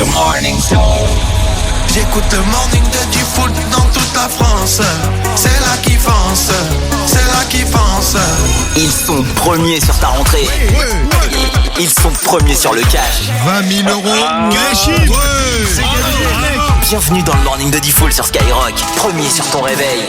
The Morning Show. J'écoute le morning de Diffoul dans toute la France. C'est là qu'ils foncent, c'est là qu'ils foncent. Ils sont premiers sur ta rentrée. Ils sont premiers sur le cash. 20 000 euros. Gâchis. C'est gagné. Bienvenue dans le morning de Diffoul sur Skyrock. Premier sur ton réveil.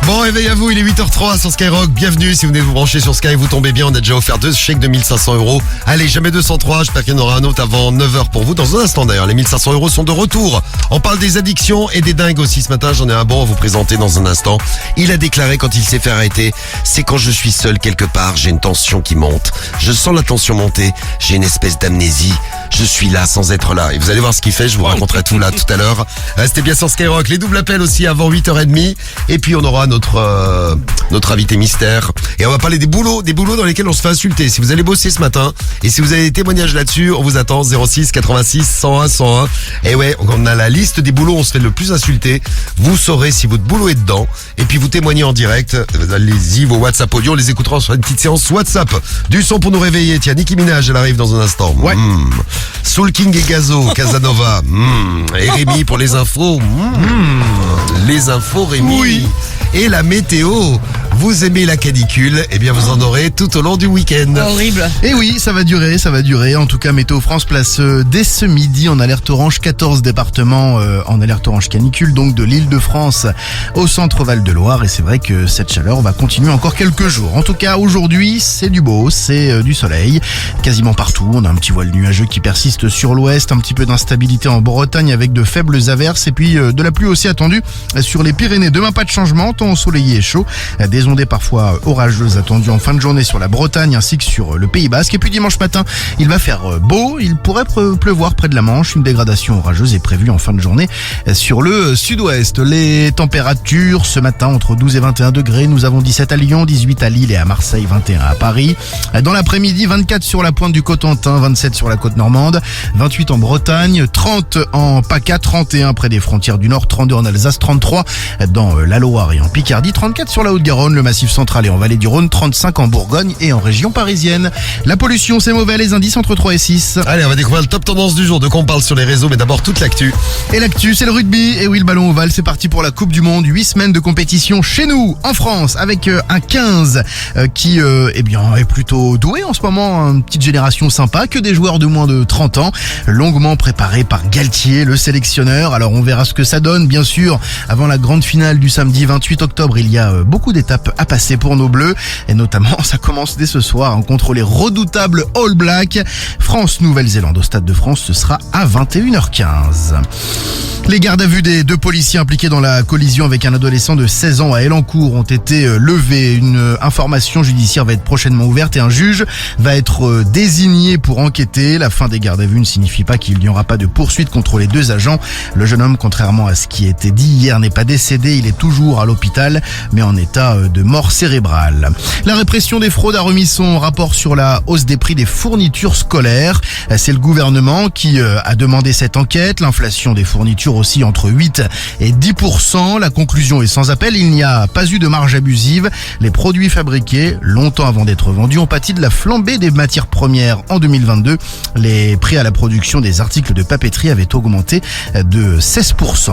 Bon réveil à vous, il est 8h03 sur Skyrock. Bienvenue, si vous venez vous brancher sur Sky, vous tombez bien, on a déjà offert 2 chèques de 1500 euros. Allez, jamais 203, j'espère qu'il y en aura un autre avant 9h pour vous. Dans un instant d'ailleurs, les 1500 euros sont de retour. On parle des addictions et des dingues aussi ce matin, j'en ai un bon à vous présenter dans un instant. Il a déclaré quand il s'est fait arrêter, c'est quand je suis seul quelque part, j'ai une tension qui monte. Je sens la tension monter, j'ai une espèce d'amnésie. Je suis là sans être là. Et vous allez voir ce qu'il fait, je vous raconterai tout là tout à l'heure. Restez bien sur Skyrock, les doubles appels aussi avant 8h30. Et puis on aura notre invité mystère. Et on va parler des boulots dans lesquels on se fait insulter. Si vous allez bosser ce matin, et si vous avez des témoignages là-dessus, on vous attend 06 86 101 101. Et ouais, on a la liste des boulots où on se fait le plus insulter. Vous saurez si votre boulot est dedans. Et puis vous témoignez en direct. Allez-y, vos WhatsApp audio, on les écoutera sur une petite séance WhatsApp. Du son pour nous réveiller. Tiens, Nicki Minaj, elle arrive dans un instant. Ouais. Soul King et Gazo, Casanova. Et Rémi pour les infos. Les infos, Rémi. Oui. Et la météo. Vous aimez la canicule, eh bien vous en aurez tout au long du week-end. Horrible. Et oui, ça va durer. En tout cas, Météo France place dès ce midi en alerte orange 14 départements en alerte orange canicule, donc de l'Île-de-France au centre Val-de-Loire. Et c'est vrai que cette chaleur va continuer encore quelques jours. En tout cas, aujourd'hui, c'est du beau, c'est du soleil. Quasiment partout, on a un petit voile nuageux qui persiste sur l'ouest, un petit peu d'instabilité en Bretagne avec de faibles averses et puis de la pluie aussi attendue sur les Pyrénées. Demain, pas de changement, temps ensoleillé et chaud. Des ondées parfois orageuses attendues en fin de journée sur la Bretagne ainsi que sur le Pays Basque. Et puis dimanche matin, il va faire beau, il pourrait pleuvoir près de la Manche. Une dégradation orageuse est prévue en fin de journée sur le sud-ouest. Les températures ce matin entre 12 et 21 degrés. Nous avons 17 à Lyon, 18 à Lille et à Marseille, 21 à Paris. Dans l'après-midi, 24 sur la pointe du Cotentin, 27 sur la côte normande, 28 en Bretagne, 30 en PACA, 31 près des frontières du Nord, 32 en Alsace, 33 dans la Loire et en Picardie, 34 sur la Haute-Garonne, le Massif central et en Vallée du Rhône, 35 en Bourgogne et en région parisienne. La pollution, c'est mauvais, les indices entre 3 et 6. Allez, on va découvrir le top tendance du jour, de quoi on parle sur les réseaux, mais d'abord toute l'actu. Et l'actu, c'est le rugby. Et oui, le ballon ovale, c'est parti pour la Coupe du Monde. 8 semaines de compétition chez nous, en France, avec un 15 qui est plutôt doué en ce moment. Une petite génération sympa, que des joueurs de moins de 30 ans, longuement préparés par Galtier, le sélectionneur. Alors on verra ce que ça donne, bien sûr. Avant la grande finale du samedi 28 octobre, il y a beaucoup d'étapes à passer pour nos Bleus. Et notamment, ça commence dès ce soir contre les redoutables All Blacks. France-Nouvelle-Zélande au Stade de France, ce sera à 21h15. Les gardes à vue des 2 policiers impliqués dans la collision avec un adolescent de 16 ans à Elancourt ont été levés. Une information judiciaire va être prochainement ouverte et un juge va être désigné pour enquêter. La fin des gardes à vue ne signifie pas qu'il n'y aura pas de poursuite contre les 2 agents. Le jeune homme, contrairement à ce qui a été dit hier, n'est pas décédé. Il est toujours à l'hôpital, mais en état de mort cérébrale. La répression des fraudes a remis son rapport sur la hausse des prix des fournitures scolaires. C'est le gouvernement qui a demandé cette enquête. L'inflation des fournitures aussi entre 8 et 10%. La conclusion est sans appel. Il n'y a pas eu de marge abusive. Les produits fabriqués, longtemps avant d'être vendus, ont pâti de la flambée des matières premières en 2022. Les prix à la production des articles de papeterie avaient augmenté de 16%.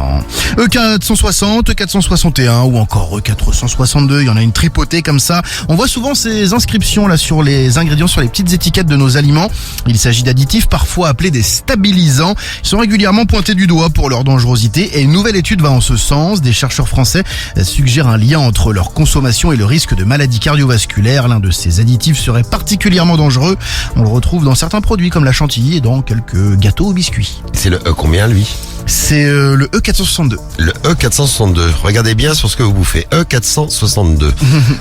E460, E461 ou encore E462. Il y en a une tripotée comme ça. On voit souvent ces inscriptions là sur les ingrédients, sur les petites étiquettes de nos aliments. Il s'agit d'additifs parfois appelés des stabilisants. Ils sont régulièrement pointés du doigt pour leur dangerosité et une nouvelle étude va en ce sens. Des chercheurs français suggèrent un lien entre leur consommation et le risque de maladies cardiovasculaires. L'un de ces additifs serait particulièrement dangereux. On le retrouve dans certains produits comme la chantilly et dans quelques gâteaux ou biscuits. C'est le E combien lui? C'est le E462. Le E462. Regardez bien sur ce que vous bouffez. E462.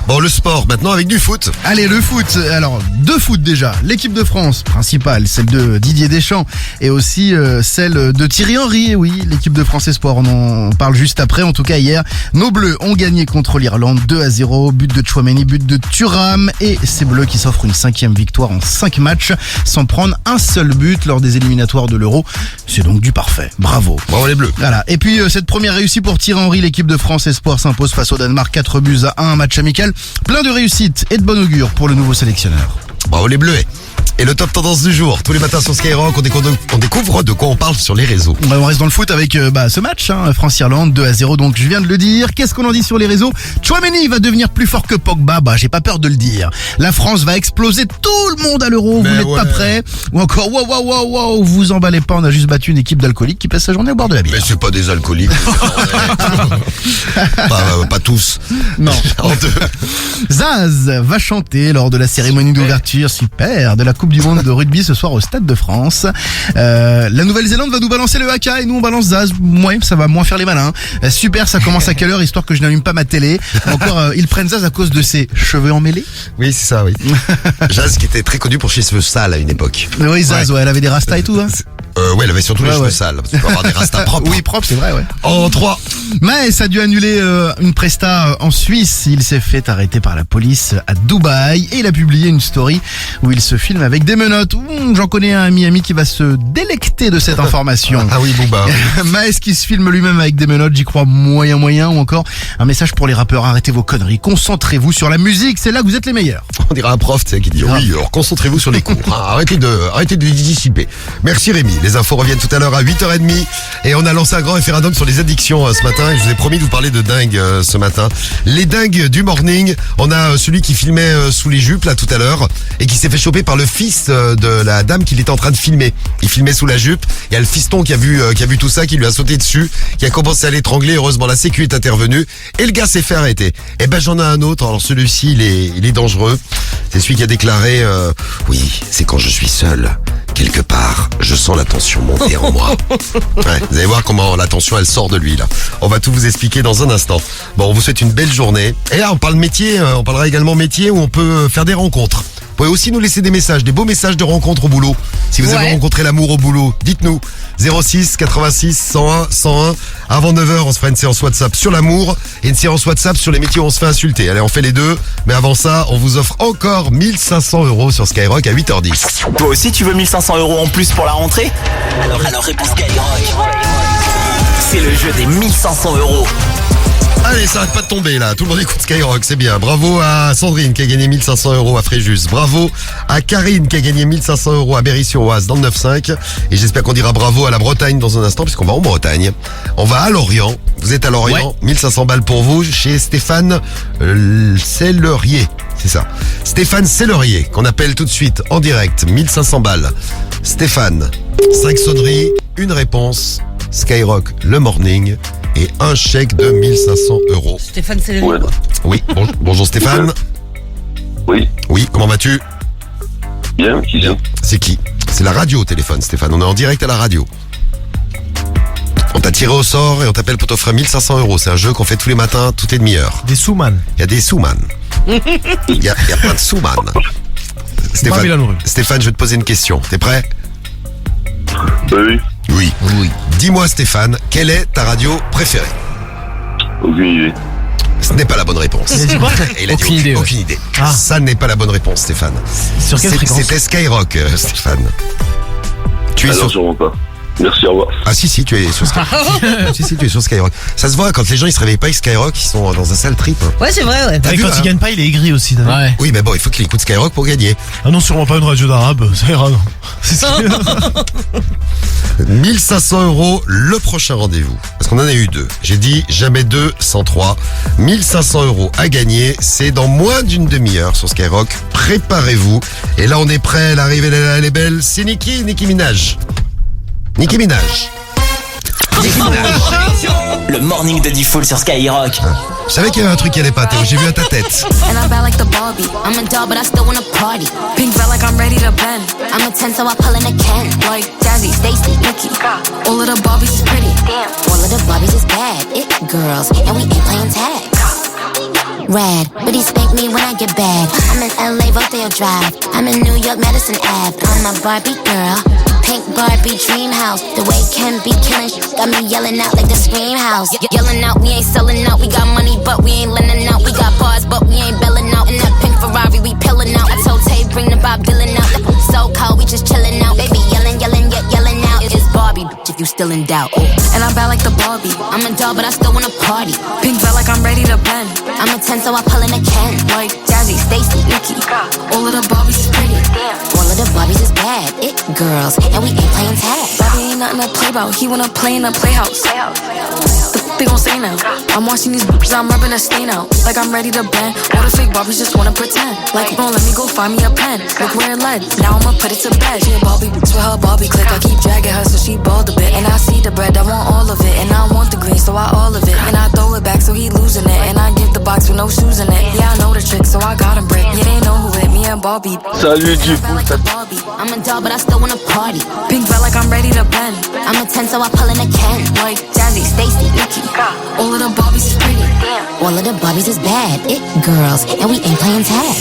Bon, le sport maintenant avec du foot. Allez, le foot. Alors, 2 foot déjà. L'équipe de France principale, celle de Didier Deschamps, et aussi celle de Thierry Henry. Et oui, l'équipe de France Espoir, on en parle juste après. En tout cas, hier, nos Bleus ont gagné contre l'Irlande 2-0. But de Tchouaméni, but de Thuram. Et ces Bleus qui s'offrent une 5e victoire en 5 matchs sans prendre un seul but lors des éliminatoires de l'Euro. C'est donc du parfait. Bravo. Bravo les Bleus. Voilà. Et puis cette première réussite pour Thierry Henry, l'équipe de France Espoir s'impose face au Danemark 4-1, un match amical plein de réussite et de bon augure pour le nouveau sélectionneur. Bravo les Bleus. Et le top tendance du jour, tous les matins sur Skyrock, on découvre de quoi on parle sur les réseaux. On reste dans le foot avec ce match, France-Irlande 2-0, donc je viens de le dire. Qu'est-ce qu'on en dit sur les réseaux? Tchouaméni va devenir plus fort que Pogba, j'ai pas peur de le dire. La France va exploser tout le monde à l'Euro, vous n'êtes pas prêts? Ou encore, wow, vous emballez pas, on a juste battu une équipe d'alcooliques qui passe sa journée au bord de la bière. Mais c'est pas des alcooliques. pas tous. Non. En deux. Zaz va chanter lors de la cérémonie d'ouverture, super, de la Coupe du Monde de rugby ce soir au Stade de France. La Nouvelle-Zélande va nous balancer le haka et nous on balance Zaz. Ouais, ça va moins faire les malins. Super, ça commence à quelle heure, histoire que je n'allume pas ma télé. Encore, ils prennent Zaz à cause de ses cheveux emmêlés. Oui, c'est ça, oui. Zaz qui était très connu pour ses cheveux sales à une époque. Oui, Zaz, ouais, elle avait des rastas et tout, hein. Ouais, elle avait surtout les cheveux sales. Parce que tu peux avoir des rastas propres. Oui, propre, c'est vrai, ouais. En 3. Maes a dû annuler une presta en Suisse. Il s'est fait arrêter par la police à Dubaï et il a publié une story où il se filme avec des menottes. J'en connais un à Miami qui va se délecter de cette information. Ah oui, Booba. Maes qui se filme lui-même avec des menottes, j'y crois moyen, ou encore un message pour les rappeurs, arrêtez vos conneries, concentrez-vous sur la musique, c'est là que vous êtes les meilleurs. On dirait un prof, tu sais, qui dit oui, alors concentrez-vous sur les cours. Arrêtez de les dissiper. Merci Rémi. Les infos reviennent tout à l'heure à 8h30 et on a lancé un grand référendum sur les addictions ce matin et je vous ai promis de vous parler de dingues ce matin. Les dingues du morning, on a celui qui filmait sous les jupes là tout à l'heure et qui s'est fait choper par le fils de la dame qu'il était en train de filmer. Il filmait sous la jupe, il y a le fiston qui a vu tout ça, qui lui a sauté dessus, qui a commencé à l'étrangler, heureusement la sécu est intervenue et le gars s'est fait arrêter. Et ben j'en ai un autre, alors celui-ci il est dangereux, c'est celui qui a déclaré oui, c'est quand je suis seul. Quelque part, je sens la tension monter en moi. Ouais, vous allez voir comment la tension elle sort de lui là. On va tout vous expliquer dans un instant. Bon, on vous souhaite une belle journée. Et là, on parle métier, on parlera également métier où on peut faire des rencontres. Vous pouvez aussi nous laisser des messages, des beaux messages de rencontres au boulot. Si vous avez rencontré l'amour au boulot, dites-nous. 06 86 101 101. Avant 9h, on se fera une séance WhatsApp sur l'amour et une séance WhatsApp sur les métiers où on se fait insulter. Allez, on fait les deux. Mais avant ça, on vous offre encore 1500 € sur Skyrock à 8h10. Toi aussi, tu veux 1500 € en plus pour la rentrée? Alors réponds Skyrock. C'est le jeu des 1500 €. Allez, ça arrête pas de tomber là, tout le monde écoute Skyrock, c'est bien. Bravo à Sandrine qui a gagné 1500 € à Fréjus. Bravo à Karine qui a gagné 1500 € à Berry-sur-Oise dans le 9-5. Et j'espère qu'on dira bravo à la Bretagne dans un instant puisqu'on va en Bretagne. On va à Lorient, vous êtes à Lorient, 1500 balles pour vous chez Stéphane Sellerier. C'est ça. Stéphane Sellerier, qu'on appelle tout de suite en direct, 1500 balles. Stéphane, 5 sonneries, une réponse, Skyrock le morning et un chèque de 1500 €. Stéphane Sellerier. Ouais. Oui, bonjour Stéphane. Oui, Oui, comment vas-tu? bien, qui vient? C'est qui? C'est la radio au téléphone Stéphane, on est en direct à la radio. On t'a tiré au sort et on t'appelle pour t'offrir 1500 €. C'est un jeu qu'on fait tous les matins, toutes les demi-heures. Des sous-man. Il y a des sous-man. Il y a plein de sous-man. Stéphane, je vais te poser une question. T'es prêt? Oui, Oui. Dis-moi Stéphane, quelle est ta radio préférée? aucune idée. Ce n'est pas la bonne réponse. Il a dit quoi? Et il a dit Aucune idée, ouais. aucune idée. Ah. Ça n'est pas la bonne réponse Stéphane. Sur quelle fréquence? C'était Skyrock Stéphane. Tu es Alors, sur... sûrement pas. Merci, au revoir. Ah si, tu es sur Skyrock. si, tu es sur Skyrock. Ça se voit quand les gens ils se réveillent pas avec Skyrock, ils sont dans un sale trip. Ouais, c'est vrai, ouais. T'as Et vu, quand hein? il gagne pas, il est aigri aussi. t'as vu? Ouais. Oui, mais bon, il faut qu'il écoute Skyrock pour gagner. Ah non, sûrement pas une radio d'arabe, ça ira non. C'est ça. 1500 € le prochain rendez-vous. Parce qu'on en a eu deux. J'ai dit jamais 2 sans 3. 1500 € à gagner. C'est dans moins d'une demi-heure sur Skyrock. Préparez-vous. Et là, on est prêt. L'arrivée, elle est belle. C'est Nicki Minaj. Nicki Minaj. Le morning de Diffoul sur Skyrock. Je savais qu'il y avait un truc qui allait pas, Théo. J'ai vu à ta tête. And I'm bad like the Barbie. I'm a doll, but I still wanna party. Pink felt like I'm ready to bend. I'm a 10, so I pull in a Ken. Like Jazzy, Stacy, Nikki. All of the Barbies is pretty. Damn. All of the Barbies is bad. It girls, and we ain't playing tag. Rad, but he spank me when I get bad. I'm in LA, Rodeo Drive. I'm in New York, Madison Ave. I'm a Barbie girl. Pink Barbie dream house. The way Ken be killing got me yelling out like the Scream House. Yelling out, we ain't selling out. We got money, but we ain't lending out. We got bars, but we ain't belling out. In that pink Ferrari, we pillin' out. I told Tay, bring the Bob Dylan out. So cold, we just chillin' out. Baby yelling, yelling, yelling out. It's Barbie. Barbie, bitch, if you still in doubt. Ooh. And I'm bad like the Barbie. I'm a doll, but I still wanna party. Pink felt like I'm ready to bend. I'm a 10, so I pull in a Ken. Like Jazzy, Stacy, Nikki. All of the Barbies is pretty. All of the Barbies is bad. It girls, and we ain't playing tag. Barbie ain't nothing to play about. He wanna play in a playhouse. The they gon' say now? I'm watching these bitches, I'm rubbing a stain out. Like I'm ready to bend. All the fake Barbies just wanna pretend. Like, bro, let me go find me a pen. Look where it led. Now I'ma put it to bed. She a Barbie bitch with her Barbie click. I keep dragging her so she bald a bit. And I see the bread, I want all of it. And I want the green, so I all of it. And I throw it back so he losing it. And I give the box with no shoes in it. Yeah, I know the trick, so I got him brick. Yeah, they know who it, me and Barbie. Salut Djifoul. Like a Barbie. I'm a doll, but I still wanna party. Pink felt like I'm ready to bend. I'm a 10, so I pull in a Ken. Like Jazzy, Stacy, Nikki. All of the Barbies is pretty. All of the Barbies is bad. It girls, and we ain't playing tag.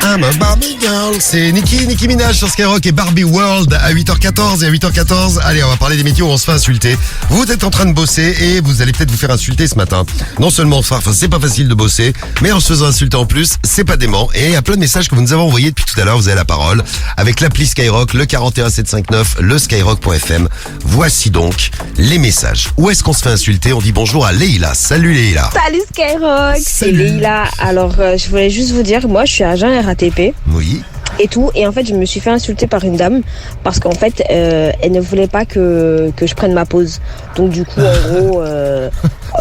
I'm a Barbie girl. C'est Nicki Minaj sur Skyrock et Barbie World à 8h14 et à 8h14. Allez, on va parler des métiers où on se fait insulter. Vous êtes en train de bosser et vous allez peut-être vous faire insulter ce matin. Non seulement, c'est pas facile de bosser, mais en se faisant insulter en plus, c'est pas dément. Et il y a plein de messages que vous nous avez envoyés depuis tout à l'heure. Vous avez la parole avec l'appli Skyrock, le 41759, le skyrock.fm. Voici donc les messages. Où est-ce qu'on se fait insulter? On dit bonjour à Leïla. Salut Leïla. Salut Skyrock, c'est Salut. Leïla. Alors je voulais juste vous dire, moi je suis agent RATP Oui. et tout, et en fait je me suis fait insulter par une dame parce qu'en fait elle ne voulait pas que je prenne ma pause. Donc du coup en gros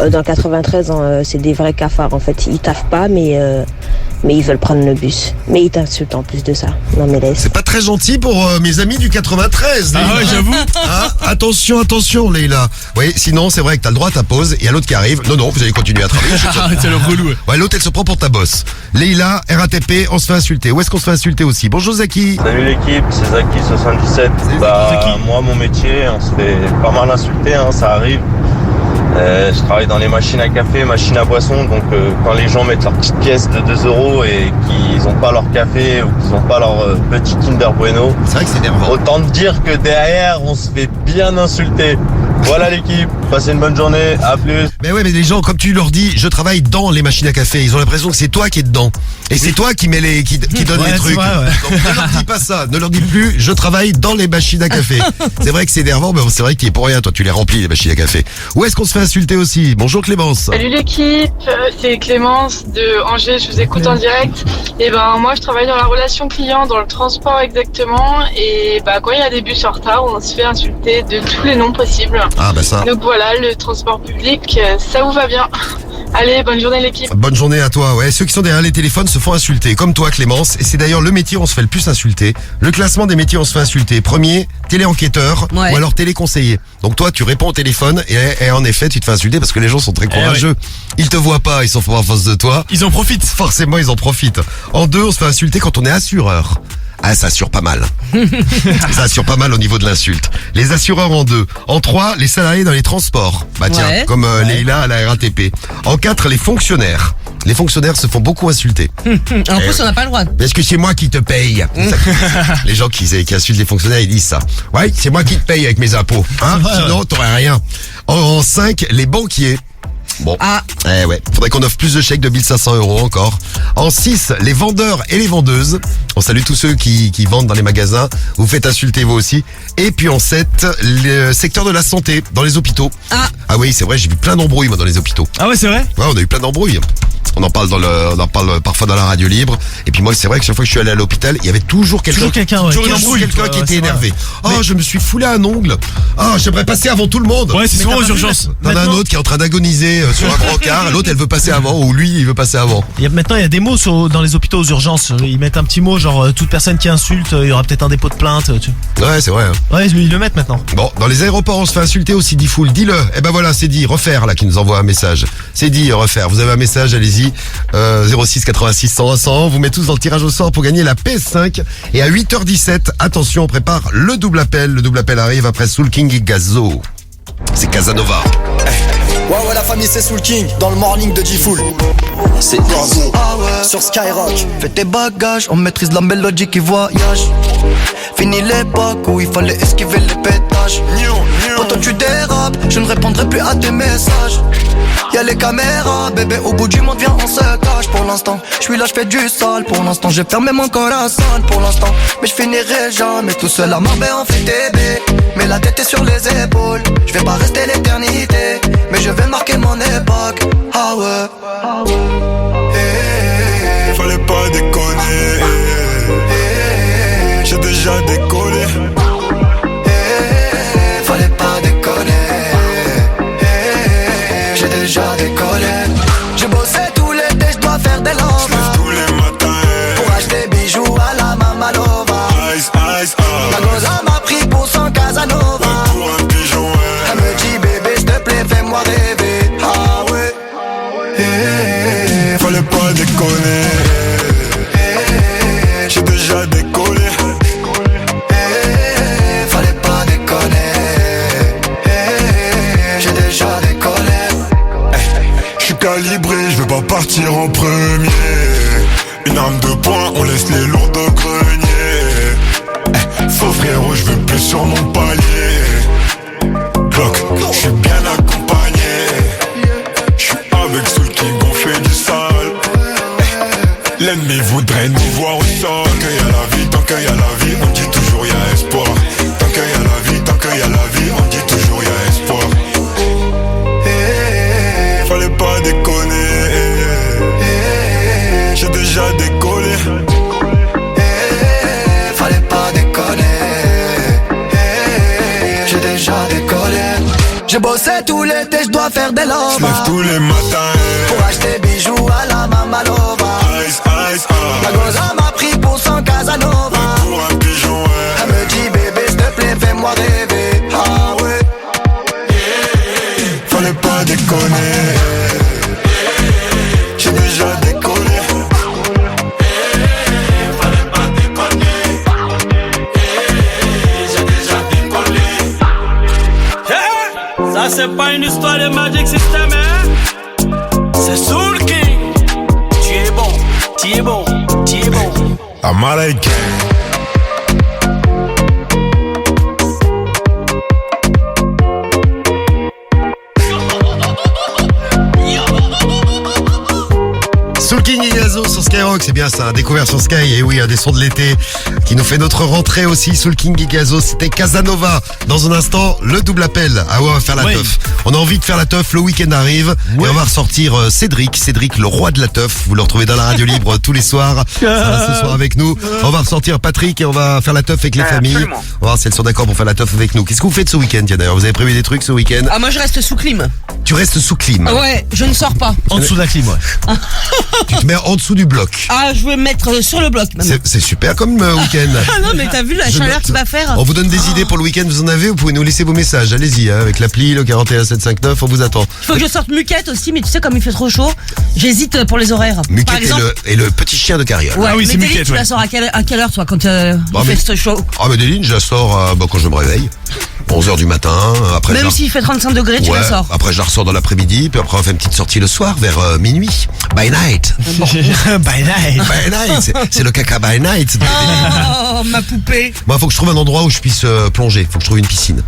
dans 93 c'est des vrais cafards en fait, ils taffent pas mais ils veulent prendre le bus. Mais ils t'insultent en plus de ça. Non mais laisse. C'est pas très gentil pour mes amis du 93. Ah ouais, Leïla. j'avoue. Ah, attention, Leïla. Oui, sinon, c'est vrai que t'as le droit à ta pause. Il y a l'autre qui arrive. Non, vous allez continuer à travailler. C'est le relou. Ouais, l'autre, elle se prend pour ta bosse. Leïla, RATP, on se fait insulter. Où est-ce qu'on se fait insulter aussi? Bonjour Zaki. Salut l'équipe, c'est Zaki77. Moi mon métier, on se fait pas mal insulter, hein, ça arrive. Je travaille dans les machines à café, machines à boisson, donc quand les gens mettent leur petite pièce de 2 € et qu'ils n'ont pas leur café ou qu'ils n'ont pas leur petit Kinder Bueno, C'est vrai que c'est énervant. autant te dire que derrière on se fait bien insulter. Voilà l'équipe, passez une bonne journée, à plus. Mais ouais, mais les gens, comme tu leur dis, je travaille dans les machines à café. Ils ont l'impression que c'est toi qui es dedans. Et c'est toi qui mets qui donne Ouais, les c'est trucs. vrai, ouais. Donc ne leur dis pas ça. Ne leur dis plus, je travaille dans les machines à café. C'est vrai que c'est énervant, mais c'est vrai qu'il est pour rien. Toi, tu les remplis, les machines à café. Où est-ce qu'on se fait insulter aussi? Bonjour Clémence. Salut l'équipe, c'est Clémence de Angers, je vous écoute en direct. Et ben moi je travaille dans la relation client, dans le transport exactement. Et bah quand il y a des bus en retard, on se fait insulter de tous les noms possibles. Ah bah ça. Donc voilà, le transport public, ça vous va bien. Allez, bonne journée l'équipe. Bonne journée à toi, ouais. Ceux qui sont derrière les téléphones se font insulter, comme toi Clémence. Et c'est d'ailleurs le métier où on se fait le plus insulter. Le classement des métiers où on se fait insulter. Premier, téléenquêteur ou alors téléconseiller. Donc toi, tu réponds au téléphone et en effet, tu te fais insulter parce que les gens sont très courageux. Ils te voient pas, ils sont pas en face de toi. Ils en profitent. Forcément, ils en profitent. En deux, on se fait insulter quand on est assureur. Ah, ça assure pas mal. Ça assure pas mal au niveau de l'insulte. Les assureurs en 2. En 3, les salariés dans les transports. Bah tiens, comme Leïla à la RATP. En 4, les fonctionnaires. Les fonctionnaires se font beaucoup insulter. En plus, on n'a pas le droit. Parce que c'est moi qui te paye. C'est ça qu'ils disent. Les gens qui insultent les fonctionnaires, ils disent ça. Ouais, c'est moi qui te paye avec mes impôts. Hein? Sinon, t'aurais rien. En 5, les banquiers. Bon. Eh ouais. Faudrait qu'on offre plus de chèques de 1500 € encore. En 6, les vendeurs et les vendeuses. On salue tous ceux qui vendent dans les magasins. Vous faites insulter vous aussi. Et puis en 7, le secteur de la santé, dans les hôpitaux. Ah oui, c'est vrai, j'ai vu plein d'embrouilles moi dans les hôpitaux. Ah ouais, c'est vrai? Ouais, on a eu plein d'embrouilles. On en parle parfois dans la radio libre. Et puis moi, c'est vrai que chaque fois que je suis allé à l'hôpital, il y avait toujours quelqu'un ouais. toujours quelqu'un qui était énervé. Oh, je me suis foulé un ongle. Oh, j'aimerais passer avant tout le monde. Ouais, c'est souvent aux urgences. T'en as un autre qui est en train d'agoniser sur un brancard, l'autre elle veut passer avant, ou lui il veut passer avant. Maintenant, il y a des mots dans les hôpitaux aux urgences. Ils mettent un petit mot, genre toute personne qui insulte, il y aura peut-être un dépôt de plainte. Ouais, c'est vrai. Hein. Ouais, ils le mettent maintenant. Bon, dans les aéroports, on se fait insulter aussi, dit full. Dis-le. Eh ben voilà, c'est dit. Refaire, là, qui nous envoie un message. C'est dit, refaire. Vous avez un message, allez-y. 06 86 100 100. Vous mettez tous dans le tirage au sort pour gagner la PS5. Et à 8h17, attention, on prépare le double appel. Le double appel arrive après Soul King et Gazo. C'est Casanova. Ouais, la famille, c'est Soul King, dans le morning de Djifoul. C'est Gazo, sur Skyrock. Fais tes bagages, on maîtrise la mélodie qui voyage. Fini l'époque où il fallait esquiver les pétages. Autant tu dérapes, je ne répondrai plus à tes messages. Y'a les caméras, bébé, au bout du monde, viens, on se cache. Pour l'instant, je suis là, je fais du sale. Pour l'instant, j'ai fermé mon corazon. Pour l'instant, mais je finirai jamais tout seul à Marbella en fait bébé. Mais la tête est sur les épaules, je vais pas rester l'éternité, mais je vais marquer mon époque. Ah ouais, Fallait pas déconner, j'ai déjà décollé. Fallait pas déconner, j'ai déjà décollé. J'ai bossé tout l'été, je dois faire des lovas. Tous les matins pour acheter bijoux à la Mamalova. Ice, ice, La goza m'a pris pour son Casanova. pour un pigeon, Elle me dit bébé s'il te plaît fais-moi rêver. Ah ouais, fallait pas déconner, j'ai déjà décollé. fallait pas déconner, j'ai déjà décollé. Je suis calibré, je veux pas partir en premier. Une arme de poing, on laisse les lourds de grenier. Faux frérot, je veux plus sur mon palier. Clock, je suis bien accompagné. Je suis avec Soul King, on fait du sale. L'ennemi voudrait nous voir au sol. Tant qu'il y a la vie, tant qu'il y a la vie, on dit toujours y a espoir. Tant qu'il y a la vie, tant qu'il y a la vie, on dit toujours y a espoir. Fallait pas déconner, j'ai déjà décollé. Fallait pas déconner, j'ai déjà décollé. J'ai bossé tout l'été, je dois faire des lovas. Je lève tous les matins pour acheter bijoux à la Mamalova. Ice, ice, La goza m'a pris pour son Casanova. pour un pigeon, Elle me dit bébé s'il te plaît fais-moi rêver. Ah ouais, fallait pas déconner, j'ai déjà décollé. Fallait pas déconner, j'ai déjà décollé. Ça c'est pas une histoire de Magic System, hein? C'est Soul King. Tu es bon, tu es bon, tu es bon. Américain. Soul King et Gazo sur Skyrock, c'est bien ça, découvert sur Sky. Et oui, un des sons de l'été qui nous fait notre rentrée aussi. Soul King et Gazo, c'était Casanova. Dans un instant, le double appel. Ah ouais, on va faire la teuf. On a envie de faire la teuf, le week-end arrive. Et on va ressortir Cédric, le roi de la teuf. Vous le retrouvez dans la radio libre tous les soirs. Ça va ce soir avec nous. On va ressortir Patrick et on va faire la teuf avec les familles. Absolument. On va voir si elles sont d'accord pour faire la teuf avec nous. Qu'est-ce que vous faites ce week-end, tiens, d'ailleurs? Vous avez prévu des trucs ce week-end? Ah, moi je reste sous clim. Tu restes sous clim. Ouais, je ne sors pas. En dessous de la clim, ouais. Tu te mets en dessous du bloc. Ah, je vais me mettre sur le bloc maintenant. C'est super comme week-end. Ah non, mais t'as vu la Je chaleur note. qu'il va faire? On vous donne des idées pour le week-end, vous en avez? Vous pouvez nous laisser vos messages, allez-y, hein, avec l'appli, le 41759, on vous attend. Il faut que je sorte Muquette aussi, mais tu sais, comme il fait trop chaud, j'hésite pour les horaires. Par Muquette exemple, et le petit chien de Carriole. ouais, mais Déline, tu la sors à quelle heure, toi, quand il mais- fait chaud? Ah mais Déline, je la sors quand je me réveille. 11h du matin, après Même s'il fait 35 degrés, tu la sors. Après je la ressors dans l'après-midi, puis après on fait une petite sortie le soir vers minuit. By night. By night. By night, c'est le caca by night. Oh, ma poupée. Moi, faut que je trouve un endroit où je puisse plonger. Faut que je trouve une piscine.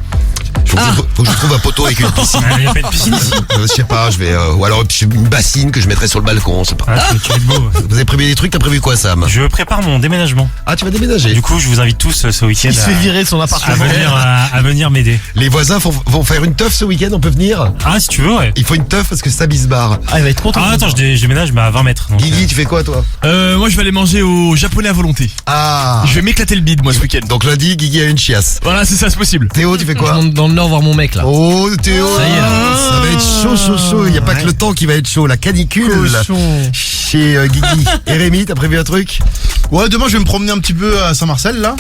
Faut que je trouve un poteau avec une piscine. Il n'y a pas de piscine ici. Je sais pas, je vais ou alors une bassine que je mettrai sur le balcon, c'est pas. tu vas être beau. Vous avez prévu des trucs? T'as prévu quoi, Sam? Je prépare mon déménagement. Ah, tu vas déménager? Du coup, je vous invite tous ce week-end Il se fait virer de son appartement. à venir m'aider. Les voisins vont faire une teuf ce week-end, on peut venir? Ah, si tu veux, ouais. Il faut une teuf parce que ça barre. Ah, il va être content. Ah, attends, je déménage mais à 20 mètres. Donc, Guigui, tu fais quoi, toi? Moi, je vais aller manger au japonais à volonté. Ah. Je vais m'éclater le bide, moi, ce week-end. Donc lundi, Guigui a une chiasse. Voilà, c'est ça, c'est possible. Théo, tu fais quoi? Je monte dans le nord voir mon mec là. Oh, Théo. Ça y est, ça va être chaud. Il n'y a pas que le temps qui va être chaud, la canicule. Chez Guigui. Et Rémi, t'as prévu un truc? Ouais, demain je vais me promener un petit peu à Saint-Marcel là.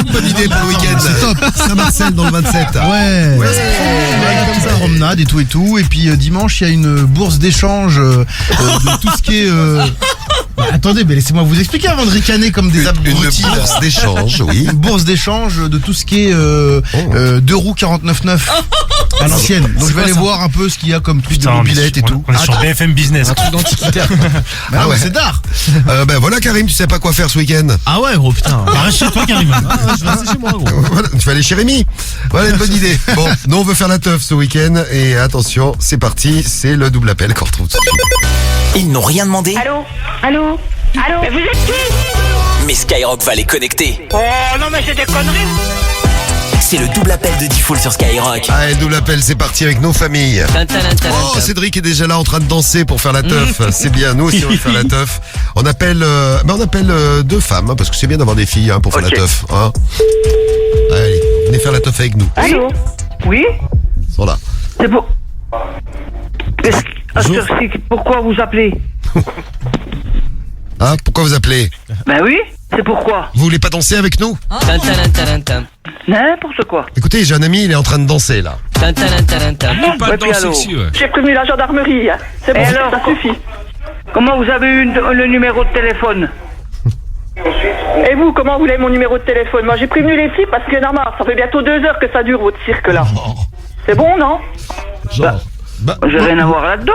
Une bonne idée pour le week-end. C'est top. Saint-Marcel dans le 27. Ouais. Comme ça, promenade et tout. Et puis dimanche, il y a une bourse d'échange de tout ce qui est. Attendez, mais laissez-moi vous expliquer avant de ricaner comme des abrutis. Une bourse d'échange, oui. Une bourse d'échange de tout ce qui est 2 roues 49,9. À l'ancienne. Donc je vais aller voir un peu ce qu'il y a comme truc de mobilette et tout. On est sur BFM Business. Un truc d'antiquitaire. Ah ouais. C'est d'art. Ben voilà Karim, tu sais pas quoi faire ce week-end. Ah ouais, gros, putain. Reste chez toi, Karim. Je vais rester chez moi, gros. Voilà, tu vas aller chez Rémi. Voilà une bonne idée. Bon, nous on veut faire la teuf ce week-end et attention, c'est parti, c'est le double appel qu'on retrouve tout de suite. Ils n'ont rien demandé, Allô Mais vous êtes qui? mais Skyrock va les connecter. Oh non mais c'est des conneries. C'est le double appel de Diffoul sur Skyrock. Allez, double appel, c'est parti avec nos familles. Oh, Cédric est déjà là en train de danser pour faire la teuf. C'est bien, nous aussi on va faire la teuf. On appelle, deux femmes, hein, parce que c'est bien d'avoir des filles pour faire la teuf. Hein. Allez, venez faire la teuf avec nous. Allô? Oui? Ils sont là. C'est pour... Pourquoi vous appelez? Hein, pourquoi vous appelez? Ben oui, c'est pourquoi. Vous voulez pas danser avec nous? N'importe quoi. Écoutez, j'ai un ami, il est en train de danser là. Ouais, puis alors, j'ai prévenu la gendarmerie. Hein. C'est bon, alors, ça suffit. Comment vous avez eu le numéro de téléphone? Et vous, comment vous avez mon numéro de téléphone? Moi, j'ai prévenu les flics parce qu'il y en a marre. Ça fait bientôt 2 heures que ça dure, votre cirque là. C'est bon, non? J'ai rien à voir là-dedans.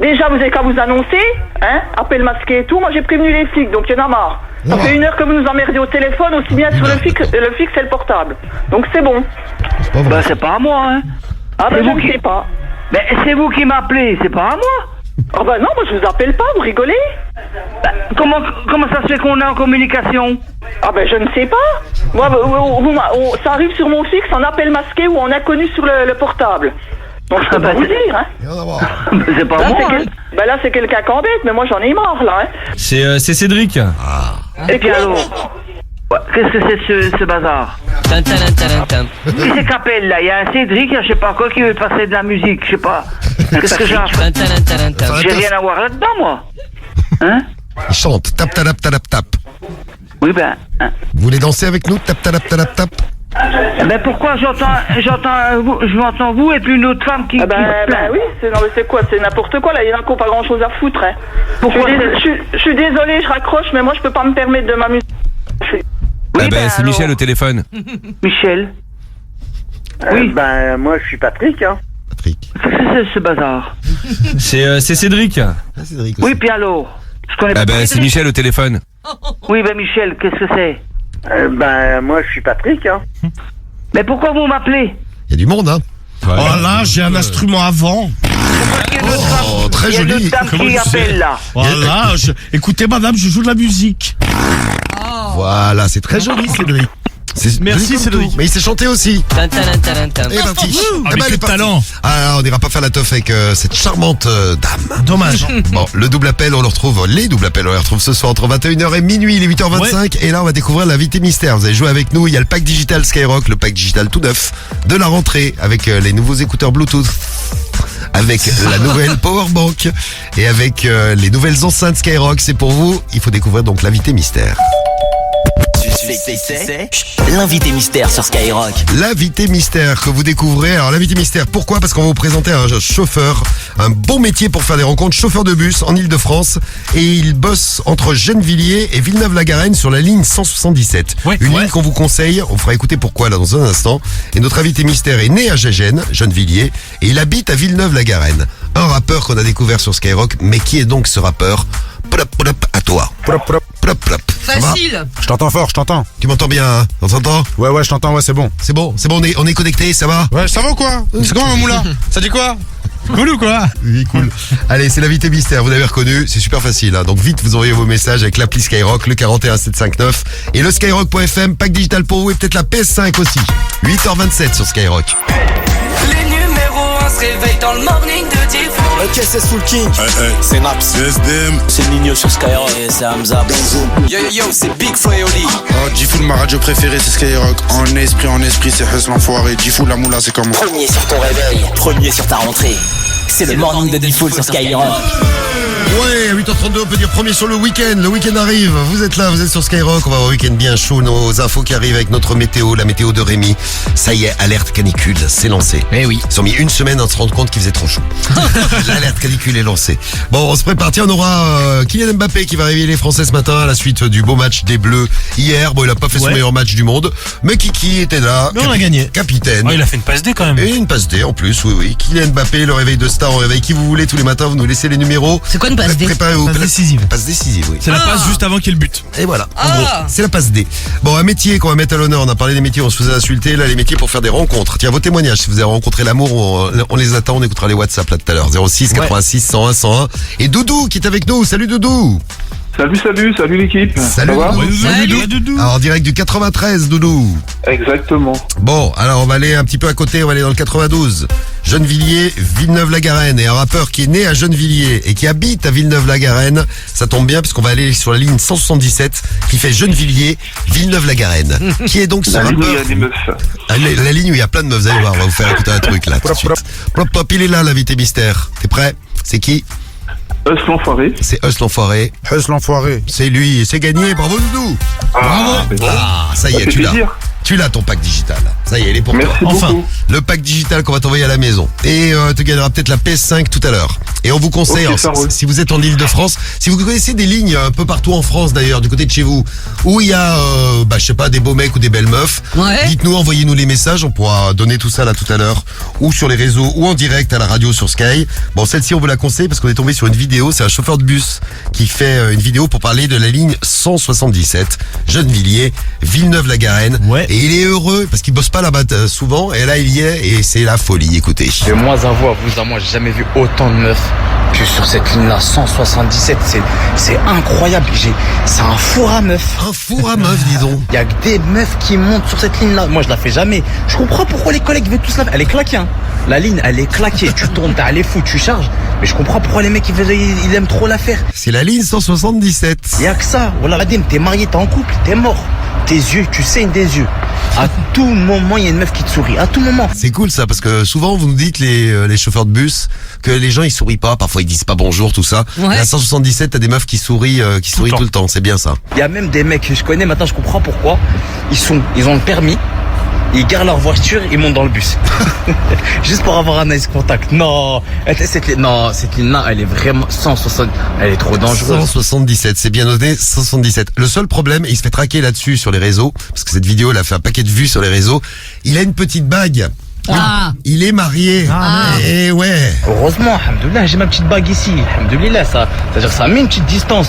Déjà, vous avez qu'à vous annoncer, hein, appel masqué et tout. Moi, j'ai prévenu les flics, donc il y en a marre. Ça fait 1 heure que vous nous emmerdez au téléphone, aussi bien sur le fixe et le portable. Donc c'est bon. C'est pas à moi, hein. Ah ben je ne sais pas. Mais c'est vous qui m'appelez, c'est pas à moi. Ah ben non, moi je vous appelle pas, vous rigolez. Comment ça se fait qu'on est en communication? Ah ben je ne sais pas. Moi, ça arrive sur mon fixe en appel masqué ou en inconnu sur le portable. Donc je peux pas vous dire, hein. C'est pas là, moi, hein. Là c'est quelqu'un qui embête, mais moi j'en ai marre, là, hein. C'est Cédric. Et puis alors, qu'est-ce que c'est ce bazar? Qui c'est qu'appelle, là? Il y a un Cédric, je sais pas quoi, qui veut passer de la musique, je sais pas. Qu'est-ce que j'ai à faire? J'ai rien à voir là-dedans, moi. Hein? Il chante, tap talap talap tap. Oui ben... Hein. Vous voulez danser avec nous, tap talap talap tap? Ben pourquoi je m'entends vous et puis une autre femme qui... oui, c'est quoi? C'est n'importe quoi, là, il y en a qui n'ont pas grand chose à foutre, hein. Pourquoi? Je suis désolée, je raccroche, mais moi je peux pas me permettre de m'amuser. C'est Michel au téléphone. Michel? Oui. Moi je suis Patrick, hein. C'est ce bazar? C'est Cédric. Cédric aussi. Oui, puis alors? Je connais pas. C'est Michel au téléphone. Oui, Michel, qu'est-ce que c'est? Moi je suis Patrick, hein. Mais pourquoi vous m'appelez? Il y a du monde, hein. Oh là, j'ai un instrument avant. Oh, très joli. Il y a d'autres dames qui appellent, là. Voilà, écoutez madame, je joue de la musique. Voilà, c'est très joli, Cédric. Merci Cédric. Mais il sait chanter aussi. Et parti. Avec le talent. Ah, on n'ira pas faire la teuf avec cette charmante dame. Dommage. Bon, le double appel, on le retrouve, les doubles appels, on les retrouve ce soir entre 21h et minuit, il est 8h25. Ouais. Et là, on va découvrir l'invité mystère. Vous allez jouer avec nous. Il y a le pack digital Skyrock, le pack digital tout neuf de la rentrée avec les nouveaux écouteurs Bluetooth, avec la nouvelle Powerbank et avec les nouvelles enceintes Skyrock. C'est pour vous. Il faut découvrir donc l'invité mystère. C'est l'invité mystère sur Skyrock. L'invité mystère que vous découvrez. Alors l'invité mystère, pourquoi? Parce qu'on va vous présenter un chauffeur, un bon métier pour faire des rencontres, chauffeur de bus en Ile-de-France, et il bosse entre Gennevilliers et Villeneuve-la-Garenne sur la ligne 177. Ligne qu'on vous conseille, on fera écouter pourquoi là dans un instant. Et notre invité mystère est né à Gégène, Gennevilliers, et il habite à Villeneuve-la-Garenne. Un rappeur qu'on a découvert sur Skyrock, mais qui est donc ce rappeur? À toi. Facile. Je t'entends fort, je t'entends. Tu m'entends bien, hein? On s'entend? Ouais, je t'entends, ouais, c'est bon. C'est bon, on est connecté, ça va? Ouais, ça va ou quoi? C'est comment, Moula? Ça dit quoi? Cool ou quoi? Oui, cool. Allez, c'est l'invité mystère, vous l'avez reconnu, c'est super facile, hein. Donc vite, vous envoyez vos messages avec l'appli Skyrock, le 41759 et le skyrock.fm, pack digital pour vous et peut-être la PS5 aussi. 8h27 sur Skyrock. Les numéros 1 se réveillent dans le morning de Diffoul. Ok, c'est Soul King. C'est Naps. C'est SDM. C'est Nino sur Skyrock. Et c'est Hamza. Yo, c'est Big Frayoli. Oh, Diffoul, ma radio préférée, c'est Skyrock. En esprit, c'est Hustle l'enfoiré. Diffoul, la moula, c'est comme moi. Premier sur ton réveil. Premier sur ta rentrée. C'est le morning de Diffoul sur Skyrock. Ouais, 8h32, on peut dire premier sur le week-end. Le week-end arrive, vous êtes là, vous êtes sur Skyrock. On va avoir un week-end bien chaud. Nos infos qui arrivent avec notre météo, la météo de Rémi. Ça y est, alerte canicule, c'est lancé. Eh oui. Ils ont mis une semaine à se rendre compte qu'il faisait trop chaud. L'alerte canicule est lancée. Bon, on se prépare. Tiens, on aura Kylian Mbappé qui va réveiller les Français ce matin à la suite du beau match des Bleus hier. Bon, il a pas fait son meilleur match du monde, mais Kiki était là. Mais on a gagné. Capitaine. Oh, il a fait une passe D quand même. Et une passe D en plus, oui. Kylian Mbappé, le réveil de star, on réveille qui vous voulez tous les matins, vous nous laissez les numéros. C'est quoi une passe D? Préparez-vous. Passe décisive. Passe décisive, oui. C'est la passe juste avant qu'il y ait le but. Et voilà, en gros, c'est la passe D. Bon, un métier qu'on va mettre à l'honneur, on a parlé des métiers, on se faisait insulter, là les métiers pour faire des rencontres. Tiens, vos témoignages, si vous avez rencontré l'amour, on les attend, on écoutera les WhatsApp là tout à l'heure. 06 86 101 101. Et Doudou qui est avec nous, salut Doudou. Salut l'équipe. Salut Ça va Doudou. Salut Doudou. Alors en direct du 93 Doudou. Exactement. Bon, alors on va aller un petit peu à côté, on va aller dans le 92. Gennevilliers, Villeneuve-la-Garenne. Et un rappeur qui est né à Gennevilliers et qui habite à Villeneuve-la-Garenne, ça tombe bien puisqu'on va aller sur la ligne 177 qui fait Gennevilliers, Villeneuve-la-Garenne. Qui est donc ce La ligne où rappeur. il y a des meufs. La ligne où il y a plein de meufs, vous allez voir, on va vous faire écouter un truc là tout de suite. Plop, plop, il est là l'invité mystère. T'es prêt? C'est qui? Us l'enfoiré. C'est Us l'enfoiré. Us l'enfoiré. C'est lui, c'est gagné, bravo Doudou. Ça y est, Ça fait tu l'as. plaisir. Tu l'as ton pack digital. Ça y est, il est pour Merci toi. beaucoup. Le pack digital qu'on va t'envoyer à la maison. Et tu gagneras peut-être la PS5 tout à l'heure. Et on vous conseille, Ok, ça roule. si vous êtes en Ile-de-France, si vous connaissez des lignes un peu partout en France d'ailleurs, du côté de chez vous, où il y a, je sais pas, des beaux mecs ou des belles meufs, dites-nous, envoyez-nous les messages, on pourra donner tout ça là tout à l'heure, ou sur les réseaux, ou en direct à la radio sur Sky. Bon, celle-ci on vous la conseille parce qu'on est tombé sur une vidéo, c'est un chauffeur de bus qui fait une vidéo pour parler de la ligne 177, Gennevilliers, Villeneuve-la-Garenne. Et il est heureux parce qu'il bosse pas là-bas souvent, et là il y est, et c'est la folie, écoutez. De moi à vous à moi, j'ai jamais vu autant de meufs que sur cette ligne-là, 177. C'est incroyable. C'est un four à meufs. Un four à meufs, dis donc. Il y a que des meufs qui montent sur cette ligne-là. Moi, je la fais jamais. Je comprends pourquoi les collègues veulent tous la faire. Elle est claquée, hein. La ligne, elle est claquée. Tu tournes, t'as les fous, tu charges. Mais je comprends pourquoi les mecs, ils aiment trop la faire. C'est la ligne 177. Il y a que ça. Voilà, Adem, t'es marié, t'es en couple, t'es mort. Tes yeux, tu saignes des yeux. À tout moment, il y a une meuf qui te sourit. À tout moment. C'est cool ça, parce que souvent vous nous dites les chauffeurs de bus que les gens ils sourient pas, parfois ils disent pas bonjour, tout ça. Ouais. Et à 177 t'as des meufs qui sourient tout le temps, c'est bien ça. Il y a même des mecs que je connais maintenant, je comprends pourquoi. Ils ont le permis. Ils gardent leur voiture, ils montent dans le bus. Juste pour avoir un nice contact. Non, cette ligne-là, elle est vraiment 160. Elle est trop dangereuse. 177, c'est bien noté, 177. Le seul problème, et il se fait traquer là-dessus sur les réseaux, parce que cette vidéo, elle a fait un paquet de vues sur les réseaux, il a une petite bague. Il est marié. Et ouais. Heureusement, alhamdoulilah, j'ai ma petite bague ici. Alhamdoulilah, c'est-à-dire que ça a mis une petite distance.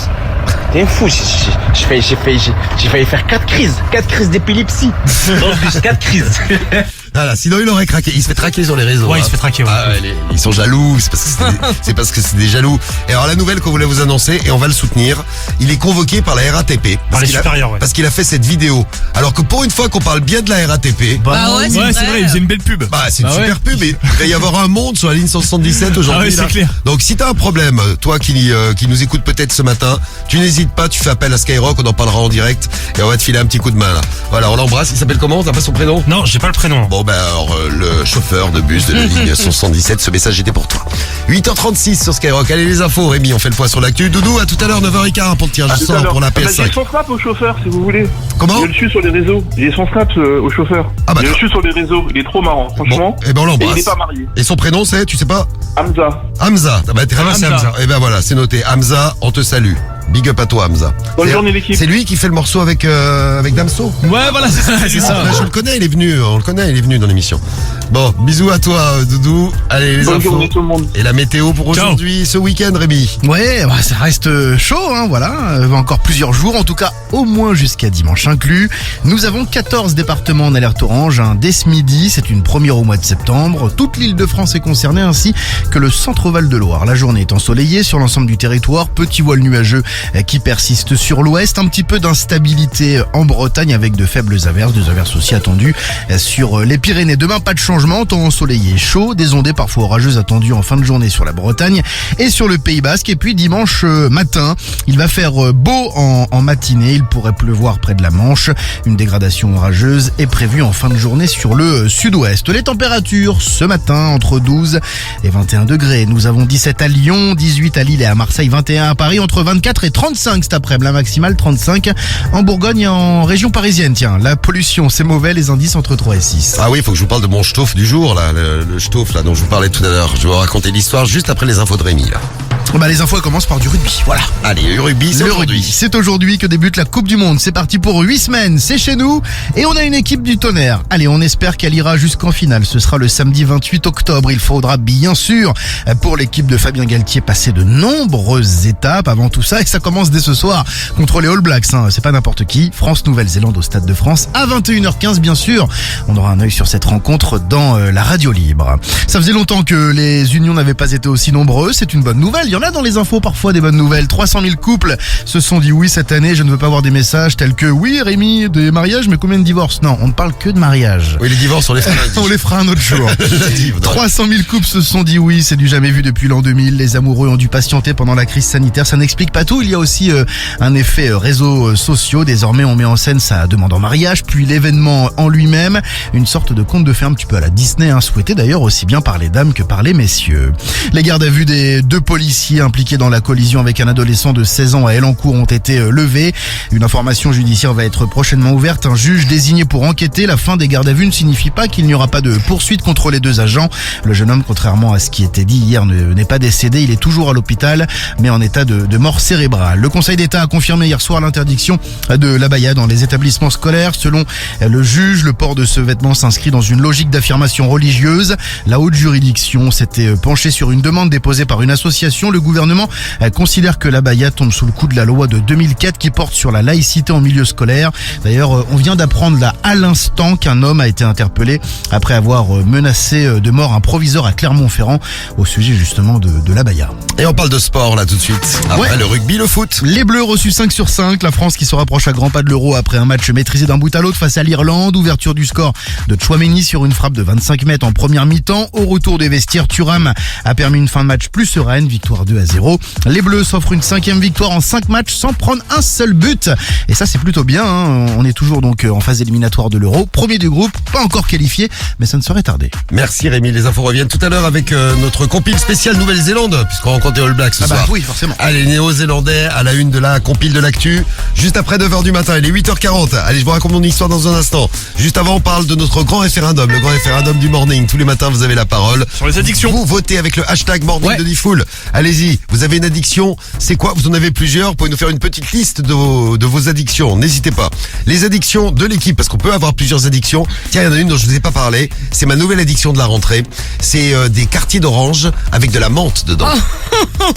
T'es fou, j'ai failli faire 4 crises. 4 crises d'épilepsie. Dans le bus, 4 crises. Voilà, sinon il aurait craqué. Il se fait traquer sur les réseaux. Ouais, il se fait traquer. Ouais. Ils sont jaloux, c'est parce que c'est des jaloux. Et alors la nouvelle qu'on voulait vous annoncer, et on va le soutenir, il est convoqué par la RATP. Par les supérieurs, ouais. Parce qu'il a fait cette vidéo. Alors que pour une fois qu'on parle bien de la RATP. C'est vrai, il faisait une belle pub. C'est une super pub. Et il va y avoir un monde sur la ligne 177 aujourd'hui. c'est clair. Donc si t'as un problème, toi qui nous écoutes peut-être ce matin, tu n'hésites pas, tu fais appel à Skyrock, on en parlera en direct et on va te filer un petit coup de main là. Voilà, on l'embrasse. Il s'appelle comment? T'as pas son prénom? Non, j'ai pas le prénom. Bon alors le chauffeur de bus de la ligne 177, ce message était pour toi. 8h36 sur Skyrock. Allez les infos, Rémi, on fait le point sur l'actu. Doudou, à tout à l'heure 9h15 pour le tirage au sort pour la PS5. J'ai son snap au chauffeur si vous voulez. Comment? J'ai le dessus sur les réseaux. J'ai son snap au chauffeur. J'ai le dessus sur les réseaux. Il est trop marrant, franchement. Et ben on l'embrasse. Et il est pas marié. Et son prénom c'est, tu sais pas? Hamza. Hamza. Ah bah t'es c'est Hamza. Et ben voilà, c'est noté. Hamza, on te salue. Big up à toi Hamza. Bonne journée l'équipe. C'est lui qui fait le morceau avec Damso. Ouais, voilà, c'est ça. Je le connais, il est venu dans l'émission. Bon, bisous à toi Doudou. Allez les Bonne infos. journée tout le monde. Et la météo pour aujourd'hui, ce week-end Rémi. Ouais, ça reste chaud, hein, voilà. Encore plusieurs jours, en tout cas au moins jusqu'à dimanche inclus. Nous avons 14 départements en alerte orange, dès ce midi. C'est une première au mois de septembre. Toute l'île de France est concernée ainsi que le centre-val de Loire. La journée est ensoleillée sur l'ensemble du territoire. Petit voile nuageux qui persiste sur l'ouest. Un petit peu d'instabilité en Bretagne avec de faibles averses. Des averses aussi attendues sur les Pyrénées. Demain, pas de changement. changement, temps ensoleillé et chaud, des ondées parfois orageuses attendues en fin de journée sur la Bretagne et sur le Pays Basque. Et puis dimanche matin, il va faire beau en matinée, il pourrait pleuvoir près de la Manche. Une dégradation orageuse est prévue en fin de journée sur le sud-ouest. Les températures ce matin entre 12 et 21 degrés. Nous avons 17 à Lyon, 18 à Lille et à Marseille, 21 à Paris, entre 24 et 35 cet après-midi. La maximale 35 en Bourgogne et en région parisienne. Tiens, la pollution c'est mauvais, les indices entre 3 et 6. Ah oui, il faut que je vous parle de mon shtoff du jour, là, le shtoff là, dont je vous parlais tout à l'heure. Je vais vous raconter l'histoire juste après les infos de Rémi. Là. Bah, les infos commencent par du rugby, voilà. Allez, le rugby, c'est aujourd'hui. C'est aujourd'hui que débute la Coupe du Monde. C'est parti pour 8 semaines, c'est chez nous. Et on a une équipe du tonnerre. Allez, on espère qu'elle ira jusqu'en finale. Ce sera le samedi 28 octobre. Il faudra bien sûr, pour l'équipe de Fabien Galtier, passer de nombreuses étapes avant tout ça. Et ça commence dès ce soir contre les All Blacks. Hein. C'est pas n'importe qui. France-Nouvelle-Zélande au Stade de France à 21h15, bien sûr. On aura un œil sur cette rencontre dans la radio libre. Ça faisait longtemps que les unions n'avaient pas été aussi nombreux. C'est une bonne nouvelle. Il y en a dans les infos parfois des bonnes nouvelles. 300 000 couples se sont dit oui cette année. Je ne veux pas voir des messages tels que oui Rémi, des mariages, mais combien de divorces? Non, on ne parle que de mariage. Oui, les divorces on les fera lundi. On les fera un autre jour. 300 000 couples se sont dit oui, c'est du jamais vu depuis l'an 2000. Les amoureux ont dû patienter pendant la crise sanitaire. Ça n'explique pas tout. Il y a aussi un effet réseaux sociaux. Désormais on met en scène sa demande en mariage, puis l'événement en lui-même. Une sorte de conte de fées un petit peu à la Disney, hein, souhaité d'ailleurs aussi bien par les dames que par les messieurs. Les gardes à vue des 2 policiers impliqués dans la collision avec un adolescent de 16 ans à Elancourt ont été levés. Une information judiciaire va être prochainement ouverte. Un juge désigné pour enquêter. La fin des gardes à vue ne signifie pas qu'il n'y aura pas de poursuite contre les 2 agents. Le jeune homme, contrairement à ce qui était dit hier, n'est pas décédé. Il est toujours à l'hôpital, mais en état de mort cérébrale. Le Conseil d'État a confirmé hier soir l'interdiction de l'abaya dans les établissements scolaires. Selon le juge, le port de ce vêtement s'inscrit dans une logique d'affirmation religieuse. La haute juridiction s'était penchée sur une demande déposée par une association. Le gouvernement considère que l'abaya tombe sous le coup de la loi de 2004 qui porte sur la laïcité en milieu scolaire. D'ailleurs, on vient d'apprendre là à l'instant qu'un homme a été interpellé après avoir menacé de mort un proviseur à Clermont-Ferrand au sujet justement de l'abaya. Et on parle de sport là tout de suite. Après le rugby, le foot. Les Bleus reçus 5 sur 5. La France qui se rapproche à grands pas de l'Euro après un match maîtrisé d'un bout à l'autre face à l'Irlande. Ouverture du score de Tchouaméni sur une frappe de 25 mètres en première mi-temps. Au retour des vestiaires, Thuram a permis une fin de match plus sereine. Victoire 2-0. Les Bleus s'offrent une 5e victoire en 5 matchs sans prendre un seul but. Et ça c'est plutôt bien. Hein. On est toujours donc en phase éliminatoire de l'Euro. Premier du groupe, pas encore qualifié, mais ça ne saurait tarder. Merci Rémi. Les infos reviennent tout à l'heure avec notre compile spéciale Nouvelle-Zélande, puisqu'on rencontre les All Blacks ce soir. Oui, forcément. Allez, Néo-Zélandais à la une de la compile de l'actu. Juste après 9h du matin, il est 8h40. Allez, je vous raconte mon histoire dans un instant. Juste avant, on parle de notre grand référendum, le grand référendum du morning. Tous les matins, vous avez la parole. Sur les addictions. Vous votez avec le hashtag morning de Diffoul. Allez-y, vous avez une addiction. C'est quoi? Vous en avez plusieurs. Vous pouvez nous faire une petite liste de vos addictions. N'hésitez pas. Les addictions de l'équipe, parce qu'on peut avoir plusieurs addictions. Tiens, il y en a une dont je vous ai pas parlé. C'est ma nouvelle addiction de la rentrée. C'est des quartiers d'orange avec de la menthe dedans.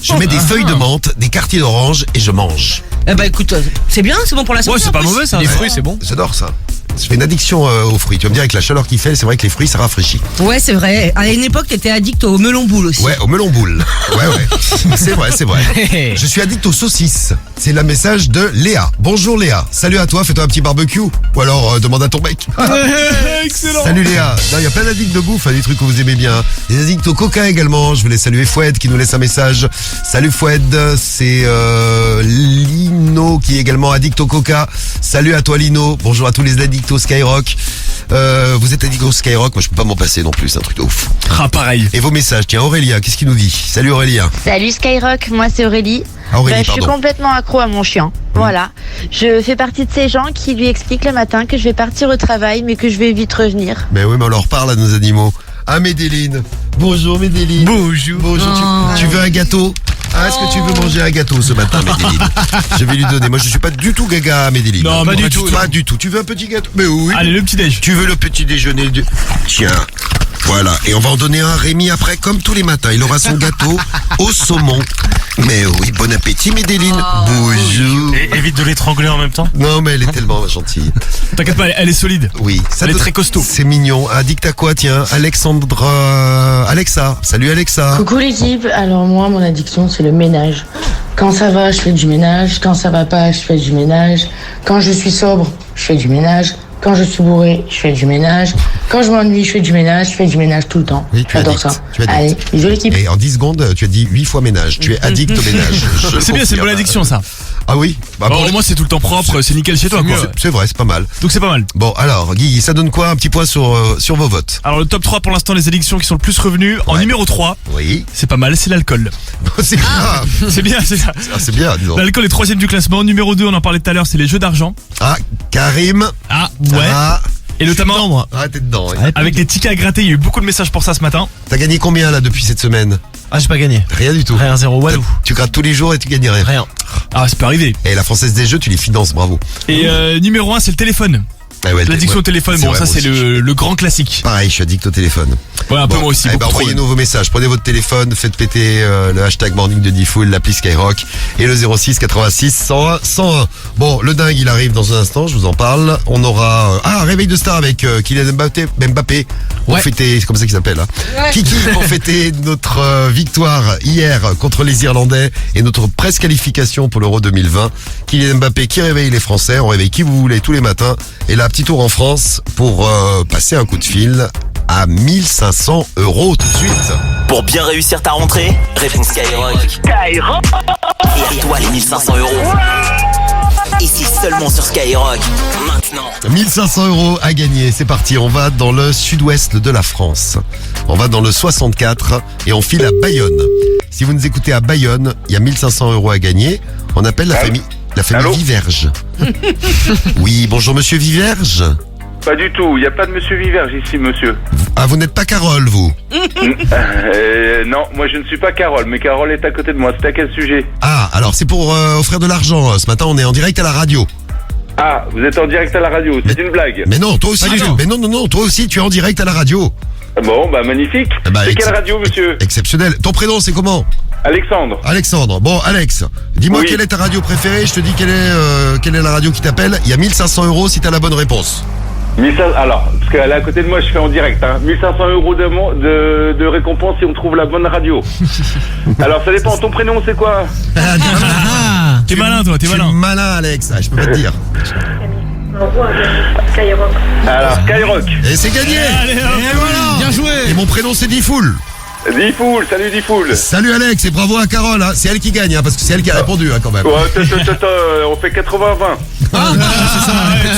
Je mets des feuilles de menthe, des quartiers d'orange et je mange. Eh bah écoute, c'est bien, c'est bon pour la santé. Ouais, c'est pas mauvais ça. Les fruits, c'est bon. J'adore ça. Je fais une addiction aux fruits. Tu vas me dire, avec la chaleur qu'il fait, c'est vrai que les fruits, ça rafraîchit. Ouais, c'est vrai. À une époque, t'étais addict au melon boule aussi. Ouais, au melon boule. Ouais. C'est vrai. Je suis addict aux saucisses. C'est le message de Léa. Bonjour Léa. Salut à toi, fais-toi un petit barbecue. Ou alors, demande à ton mec. Excellent. Salut Léa. Il y a plein d'addicts de bouffe, des trucs que vous aimez bien. Des addicts au coca également. Je voulais saluer Foued qui nous laisse un message. Salut Foued. C'est Lino qui est également addict au coca. Salut à toi Lino. Bonjour à tous les addicts au Skyrock. Vous êtes addict au Skyrock, moi je peux pas m'en passer non plus, c'est un truc de ouf. Ah pareil. Et vos messages, tiens Aurélia, qu'est-ce qu'il nous dit? Salut Aurélia. Salut Skyrock, moi c'est Aurélie. Aurélie, je suis complètement accro à mon chien. Voilà. Je fais partie de ces gens qui lui expliquent le matin que je vais partir au travail mais que je vais vite revenir. Mais oui, mais on leur parle à nos animaux. Ah Médéline. Bonjour Médéline. Bonjour. Tu veux un gâteau? Est-ce que tu veux manger un gâteau ce matin, Médéline? Je vais lui donner. Moi, je suis pas du tout gaga, Médéline. Non, pas du tout. Pas du tout. Tu veux un petit gâteau? Mais oui. Allez, le petit déj. Tu veux le petit déjeuner? Tiens. Voilà. Et on va en donner un à Rémi après, comme tous les matins. Il aura son gâteau au saumon. Mais oui, bon appétit, Médéline. Bonjour. Et évite de l'étrangler en même temps. Non, mais elle est tellement gentille. T'inquiète pas, elle est solide. Oui. Elle est très costaud. C'est mignon. Addict à quoi, tiens? Alexa. Salut Alexa. Coucou l'équipe. Alors moi, mon addiction, c'est le ménage. Quand ça va, je fais du ménage. Quand ça va pas, je fais du ménage. Quand je suis sobre, je fais du ménage. Quand je suis bourré, je fais du ménage. Quand je m'ennuie, je fais du ménage. Je fais du ménage tout le temps. Oui, tu es J'adore addict. ça. Tu es addict. Allez, bisous l'équipe. Et en 10 secondes, tu as dit 8 fois ménage. Tu es addict au ménage. Je C'est bien, c'est une bonne addiction ça. Ah oui bah, Au moins c'est tout le temps propre, c'est nickel chez toi quoi. C'est vrai, c'est pas mal. Donc c'est pas mal. Bon, alors, Guy, ça donne quoi un petit point sur vos votes? Alors le top 3 pour l'instant, les addictions qui sont le plus revenues. En numéro 3, oui, c'est pas mal, c'est l'alcool. C'est bien. C'est bien, c'est ça. Ah, c'est bien, disons. L'alcool est 3ème du classement. Numéro 2, on en parlait tout à l'heure, c'est les jeux d'argent. Ah, Karim. Ah, ouais. Ah, Et notamment, moi. ah t'es dedans. Ouais. avec les tickets à gratter, il y a eu beaucoup de messages pour ça ce matin. T'as gagné combien là depuis cette semaine? Ah, j'ai pas gagné. Rien du tout. Rien, zéro. Walou. Tu grattes tous les jours et tu gagnes rien. Rien. Ah, ça peut arriver. Et la Française des Jeux, tu les finances, bravo. Et numéro 1, c'est le téléphone. Ah ouais, L'addiction ouais. au téléphone, C'est bon vrai, ça moi c'est aussi. le grand classique. Pareil, je suis addict au téléphone. Ouais, un peu moi aussi. Eh ben, beaucoup trop, envoyez-nous vos messages. Prenez votre téléphone, faites péter le hashtag morning de Diffoul, l'appli Skyrock et le 06 86 101 101. Bon, le dingue, il arrive dans un instant, je vous en parle. On aura réveil de star avec Kylian Mbappé pour fêter, c'est comme ça qu'il s'appelle. Hein. Kiki pour fêter notre victoire hier contre les Irlandais et notre presque qualification pour l'Euro 2020. Kylian Mbappé qui réveille les Français, on réveille qui vous voulez tous les matins. Et là, petit tour en France pour passer un coup de fil à 1500 € tout de suite. Pour bien réussir ta rentrée, réponds Skyrock. Skyrock. Et à toi les 1500 €. Ici seulement sur Skyrock. Maintenant. 1500 € à gagner, c'est parti. On va dans le sud-ouest de la France. On va dans le 64 et on file à Bayonne. Si vous nous écoutez à Bayonne, il y a 1500 € à gagner. On appelle la famille Viverge. Oui, bonjour monsieur Viverge. Pas du tout, il n'y a pas de monsieur Viverge ici, monsieur. Ah, vous n'êtes pas Carole, vous? Non, moi je ne suis pas Carole, mais Carole est à côté de moi. C'est à quel sujet? Ah, alors c'est pour offrir de l'argent. Ce matin, on est en direct à la radio. Ah, vous êtes en direct à la radio, c'est une blague. Mais non, toi aussi. Mais non, toi aussi, tu es en direct à la radio. Bon, bah magnifique. C'est quelle radio, monsieur? Exceptionnel. Ton prénom, c'est comment? Alexandre. Alexandre. Bon, Alex, dis-moi quelle est ta radio préférée. Je te dis quelle est la radio qui t'appelle. Il y a 1500 € si t'as la bonne réponse. 1500, alors, parce qu'elle est à côté de moi, je fais en direct. 1500 € de récompense si on trouve la bonne radio. Alors, ça dépend. Ton prénom, c'est quoi? T'es malin, toi, t'es malin. Je suis malin, Alex. Ah, je peux pas te dire. Skyrock. Alors, Skyrock. Et c'est gagné. Allez, et voilà. Bien joué. Et mon prénom, c'est Diffoul. Diffoul, salut Diffoul. Salut Alex et bravo à Carole. Hein. C'est elle qui gagne, parce que c'est elle qui a répondu quand même. Ouais, on fait 80-20.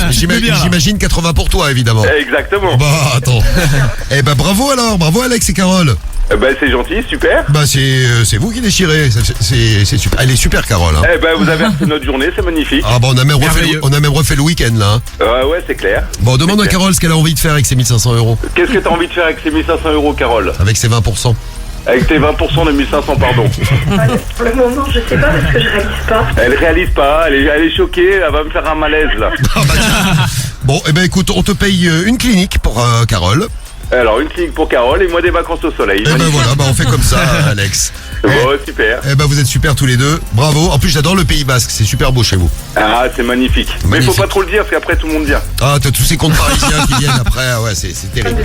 J'imagine 80 pour toi, évidemment. Exactement. Bah, attends. Eh ben, bravo alors. Bravo Alex et Carole. Ben c'est gentil, super. Bah c'est vous qui déchirez, c'est super. Elle est super Carole. Hein. Eh ben vous avez refait notre journée, c'est magnifique. Ah bah on a même refait le week-end là. Ouais c'est clair. Bon demande à Carole ce qu'elle a envie de faire avec ses 1500 €. Qu'est-ce que t'as envie de faire avec ces 1500 €, Carole? Avec ses 20%. Avec tes 20% de 1500, pardon. Pour le moment, je sais pas parce que je réalise pas. Elle réalise pas, elle est choquée, elle va me faire un malaise là. Bon eh ben écoute, on te paye une clinique pour Carole. Alors une clinique pour Carole et moi des vacances au soleil. Et ben voilà, on fait comme ça Alex. Bon super. Eh ben vous êtes super tous les deux, bravo. En plus j'adore le Pays Basque, c'est super beau chez vous. Ah c'est magnifique. Mais faut pas trop le dire parce qu'après tout le monde vient. Ah t'as tous ces comptes parisiens qui viennent après, ouais c'est terrible.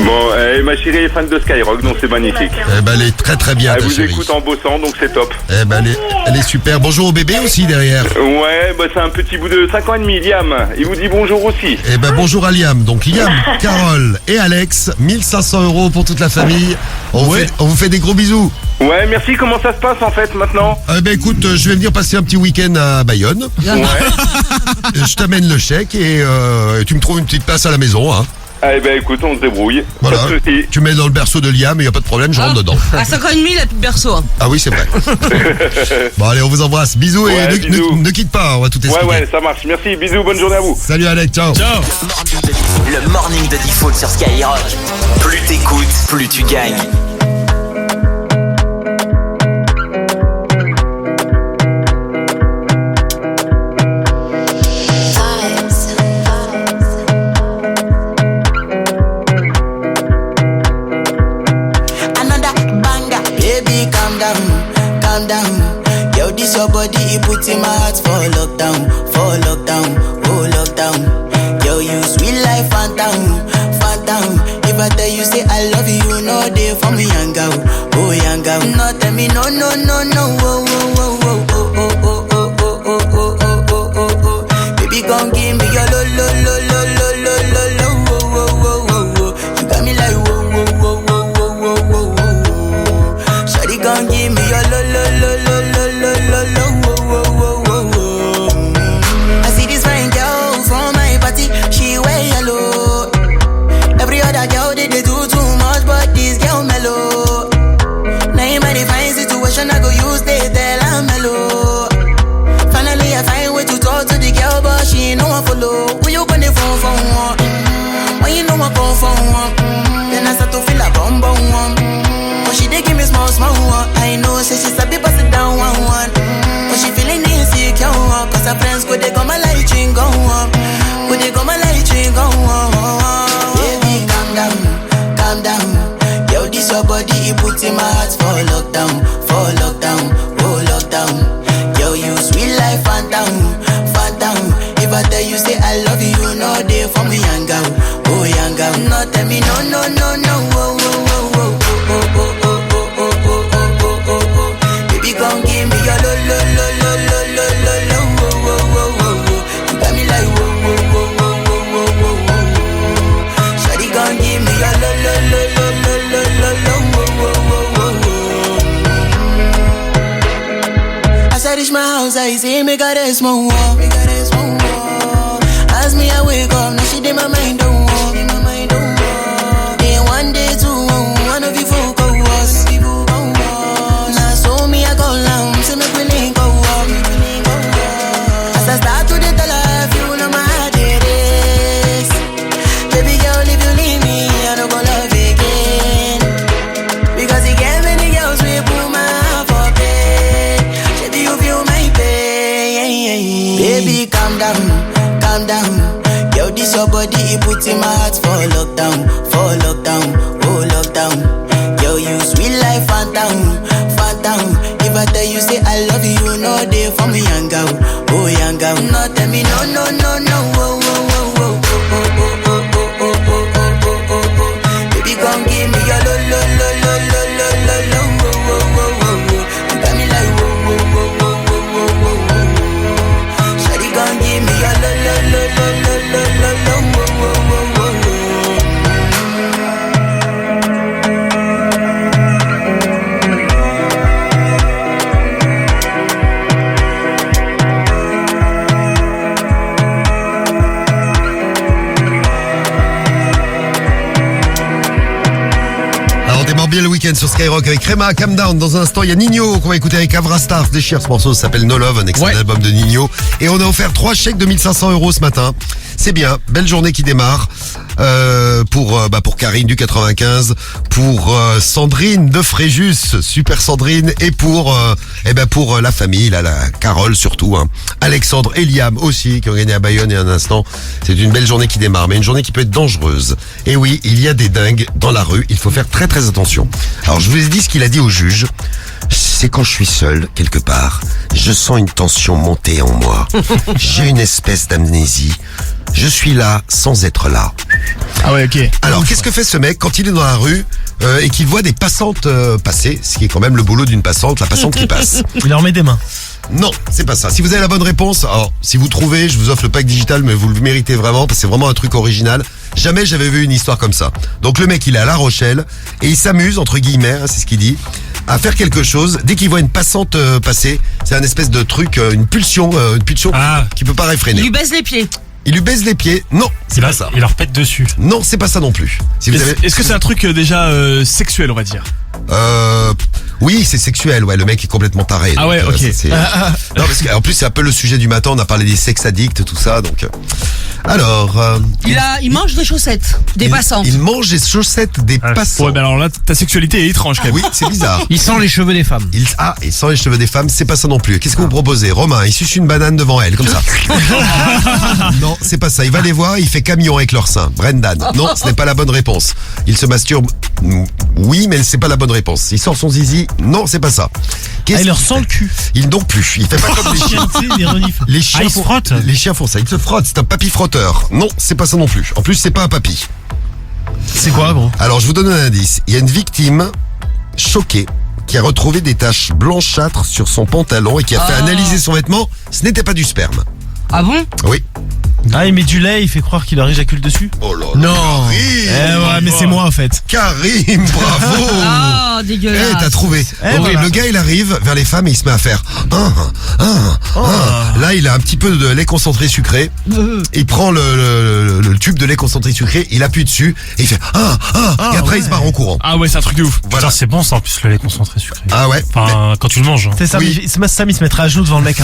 Bon, ma chérie est fan de Skyrock donc c'est magnifique. Eh ben elle est très très bien ta chérie. Elle vous écoute en bossant donc c'est top. Eh ben elle est super. Bonjour au bébé aussi derrière. Ouais bah c'est un petit bout de 5 ans et demi, Liam. Il vous dit bonjour aussi. Eh ben bonjour à Liam. Donc Liam, Carole et Alex, 1500 € pour toute la famille. On vous fait des gros bisous. Ouais, merci. Comment ça se passe en fait maintenant? Eh ben écoute, je vais venir passer un petit week-end à Bayonne. Ouais. Je t'amène le chèque et tu me trouves une petite place à la maison. Hein. Eh ben écoute, on se débrouille. Voilà. Tu mets dans le berceau de Liam, il n'y a pas de problème, je rentre dedans. À 5 ans et demi, il a plus de berceau. Hein. Ah oui, c'est vrai. Bon allez, on vous embrasse. Bisous et ne quitte pas, on va tout expliquer. Ouais, ça marche. Merci, bisous, bonne journée à vous. Salut Alex, ciao. Ciao. Le morning de Diffoul sur Skyrock. Plus t'écoutes, plus tu gagnes. Your body, it puts in my heart for lockdown, oh lockdown. Yo, you sweet life, phantom. If I tell you say I love you, you know they for me, young girl, oh young girl. No tell me no, oh. Baby, gon' give me your lo. lockdown, for lockdown, oh lockdown. Yo, you sweet life, phantom, phantom. If I tell you say I love you, you know they for me, young girl, oh young girl. No, tell me no, no, no, no, oh, oh, oh, oh, oh, oh, oh, oh, oh, oh, oh, oh, oh, oh. Baby, come give me your lo, lo, lo, lo, lo, lo, lo, lo, oh, oh, oh, oh, oh. You got me like whoa, whoa, whoa, whoa, whoa, whoa, whoa, whoa. Shawty, come give me your lo, lo, lo, lo, lo, lo, lo, lo, oh, oh, oh, oh, oh. As I reach my house, I see me got a small wall, me got a small wall. As me I wake up, now she did my mind don't walk, Then one day two, one of you folk go was. Now so me I go long, say me we link go walk. As I start to tell her, you know my heart it is. Baby girl, if you leave me, I don't go love again. Because you get many girls we put my heart for bed. Baby, you feel my pain. Baby, calm down. Calm down, yo, this your body, it puts in my heart for lockdown, oh lockdown. Yo, you sweet life, phantom, phantom. If I tell you say I love you, you know they for me, young girl, oh young girl. No, tell me no, no, no, no, oh, oh, oh, oh, oh, oh, oh, oh, oh, oh, oh, oh, oh, oh. Baby, come give me your lo, lo, lo, lo, lo, lo, lo, lo, oh, oh, oh, oh, oh. You got me like whoa, whoa, whoa, whoa, whoa, whoa, whoa, whoa. Shawty, come give me your lo, lo, lo, lo, lo, lo, lo, lo, oh, oh, oh, oh, oh. Bien le week-end sur Skyrock avec Rema, Calm Down. Dans un instant, il y a Nino qu'on va écouter avec Avrastar. Déchire, ce morceau s'appelle No Love, un extrait d'album de Nino. Et on a offert 3 chèques de 1500 € ce matin. C'est bien, belle journée qui démarre pour Karine du 95, pour Sandrine de Fréjus, super Sandrine, et pour la famille, là, la Carole surtout, hein. Alexandre et Liam aussi qui ont gagné à Bayonne. Et un instant, c'est une belle journée qui démarre, mais une journée qui peut être dangereuse. Et oui, il y a des dingues dans la rue, il faut faire très très attention. Alors je vous ai dit ce qu'il a dit au juge. C'est quand je suis seul, quelque part, je sens une tension monter en moi. J'ai une espèce d'amnésie. Je suis là sans être là. Ah ouais, ok. Alors qu'est-ce que fait ce mec quand il est dans la rue et qu'il voit des passantes passer, ce qui est quand même le boulot d'une passante, la passante qui passe. Il leur met des mains. Non, c'est pas ça. Si vous avez la bonne réponse, alors si vous trouvez, je vous offre le pack digital, mais vous le méritez vraiment parce que c'est vraiment un truc original. Jamais j'avais vu une histoire comme ça. Donc le mec, il est à La Rochelle et il s'amuse, entre guillemets, hein, c'est ce qu'il dit, à faire quelque chose. Dès qu'il voit une passante passer, c'est un espèce de truc, une pulsion qui peut pas réfréner. Il lui baise les pieds. Il lui baise les pieds. Non, c'est pas ça. Il leur pète dessus. Non, c'est pas ça non plus. Si vous avez... Est-ce que c'est un truc déjà sexuel, on va dire? Oui, c'est sexuel, ouais, le mec est complètement taré. Ah donc, ouais, ok. Non, parce qu'en plus c'est un peu le sujet du matin, on a parlé des sex addicts, tout ça, donc... Alors... Il mange des chaussettes, des passantes. Il mange des chaussettes des passants. Ouais, bah alors là, ta sexualité est étrange quand même. Oui, c'est bizarre. Il sent les cheveux des femmes. Il sent les cheveux des femmes, c'est pas ça non plus. Qu'est-ce que vous proposez? Romain, il suce une banane devant elle, comme ça. Non, c'est pas ça. Il va les voir, il fait camion avec leur sein. Brendan. Non, ce n'est pas la bonne réponse. Il se masturbe. Oui, mais c'est pas la bonne réponse. Il sort son zizi. Non, c'est pas ça. Il leur sent le cul. Il non plus. Il fait pas comme les chiens. Les chiens ils se frottent. Les chiens font ça. Ils se frottent. C'est un papy frotteur. Non, c'est pas ça non plus. En plus, c'est pas un papy. C'est quoi, gros? Alors, je vous donne un indice. Il y a une victime choquée qui a retrouvé des taches blanchâtres sur son pantalon et qui a fait analyser son vêtement. Ce n'était pas du sperme. Ah bon? Oui. Ah, il met du lait, il fait croire qu'il leur éjacule dessus. Oh là là. Non. Karim, mais c'est moi en fait. Karim, bravo. Ah, dégueulasse. T'as trouvé. Voilà. Le gars, il arrive vers les femmes et il se met à faire Là, il a un petit peu de lait concentré sucré. Il prend le tube de lait concentré sucré, il appuie dessus et il fait et après il se barre en courant. Ah ouais, c'est un truc de ouf. Voilà, c'est bon ça en plus le lait concentré sucré. Ah ouais. Enfin, quand tu le manges. C'est ça, Oui. Sam il se mettra à genoux devant le mec.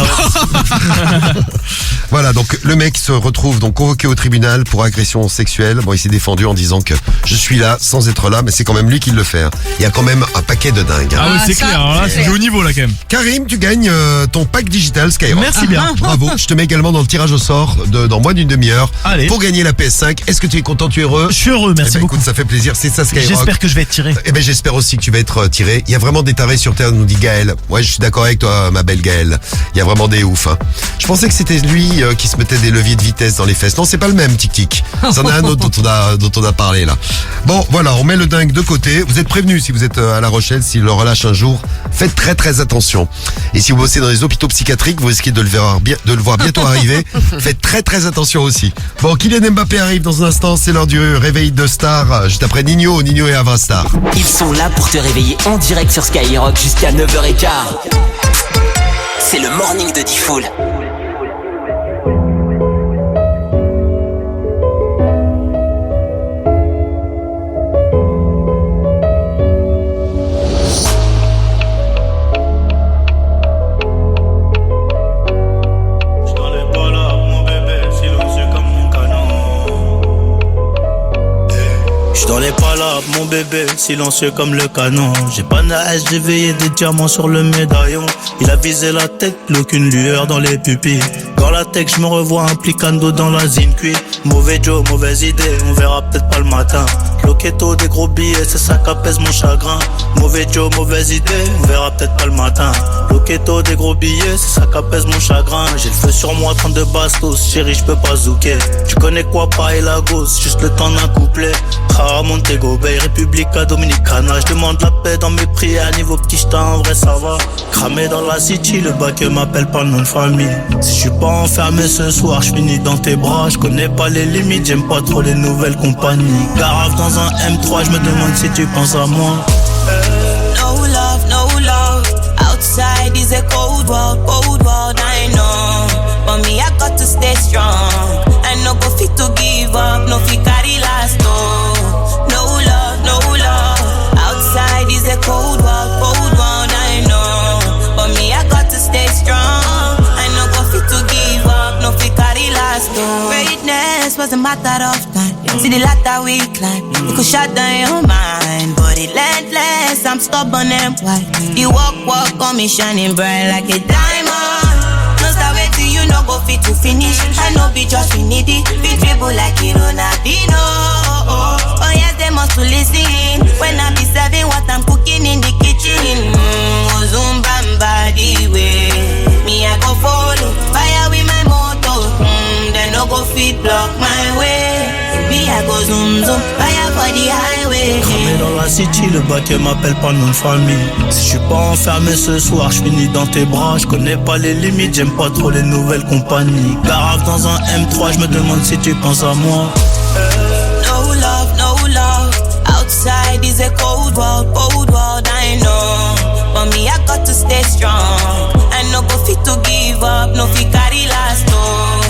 Voilà, donc le mec se retrouve donc convoqué au tribunal pour agression sexuelle. Bon, il s'est défendu en disant que je suis là sans être là, mais c'est quand même lui qui le fait. Il y a quand même un paquet de dingues. Ah ouais, c'est ça, clair. Alors là, c'est c'est du haut niveau là quand même. Karim, tu gagnes ton pack digital Skyrock. Merci bien. Bravo, je te mets également dans le tirage au sort dans moins d'une demi-heure. Allez. Pour gagner la PS5. Est-ce que tu es content, tu es heureux? Je suis heureux, merci beaucoup. Écoute, ça fait plaisir, c'est ça Skyrock. J'espère que je vais être tiré. Eh ben j'espère aussi que tu vas être tiré. Il y a vraiment des tarés sur Terre, nous dit Gaël. Ouais, je suis d'accord avec toi, ma belle Gaël. Il y a vraiment des oufs. Hein. Je pensais que c'était lui qui se mettait des leviers de vitesse dans les fesses. Non, c'est pas le même, Tic Tic. C'en a un autre dont on a parlé là. Bon, voilà, on met le dingue de côté. Vous êtes prévenus si vous êtes à La Rochelle, s'il le relâche un jour. Faites très très attention. Et si vous bossez dans les hôpitaux psychiatriques, vous risquez de le voir bientôt arriver. Faites très très attention aussi. Bon, Kylian Mbappé arrive dans un instant. C'est l'heure du réveil de star. Juste après Nino et Avastar. Ils sont là pour te réveiller en direct sur Skyrock jusqu'à 9h15. C'est le morning de D-Fool. Dans les palabres, mon bébé, silencieux comme le canon. J'ai pas d'âge, j'ai veillé des diamants sur le médaillon. Il a visé la tête, plus aucune lueur dans les pupilles. Dans la tech, je me revois implicando dans la zincuit. Mauvais Joe, mauvaise idée, on verra peut-être pas le matin. Loquetto, des gros billets, c'est ça qu'apaise mon chagrin. Mauvais Joe, mauvaise idée, on verra peut-être pas le matin. Loquetto, des gros billets, c'est ça qu'apaise mon chagrin. J'ai le feu sur moi, 32 bastos, chérie, je peux pas zouker. Tu connais quoi, pas et la gosse, juste le temps d'un couplet. Ah, Montego Bay, Republica Dominicana. Je demande la paix dans mes prières, niveau petit j't'ai en vrai ça va. Cramé dans la city, le bac m'appelle pas le nom de famille. Si je suis pas enfermé ce soir, je finis dans tes bras. Je connais pas les limites, j'aime pas trop les nouvelles compagnies. Garave dans un M3, je me demande si tu penses à moi. No love, no love. Outside is a cold world, I know. But me, I got to stay strong. I no go fit to give up, no fit carry last, oh. No love, no love. Outside is a cold world, I know. But me, I got to stay strong. I no go fit to give up, no fit carry last, oh. Greatness was a matter of time. See the ladder we climb, it could shut down your mind. But relentless, I'm stubborn and white. The walk on me shining bright like a diamond. No start wait till you no go fit to finish. I know be just finity, be dribble like it on a dino. Oh yes, they must to listen when I be serving what I'm cooking in the kitchen. Ozumbamba the way, me I go follow fire with my motor. They no go fit block my way. Me I go zoom fire for the highway. Cramé dans la city, le bac m'appelle pas le nom de famille. Si je suis pas enfermé ce soir, je finis dans tes bras. Je connais pas les limites, j'aime pas trop les nouvelles compagnies. Garave dans un M3, je me demande si tu penses à moi. No love, no love. Outside is a cold world, I know. But me, I got to stay strong. I no go fit to give up, no fit carry last, oh.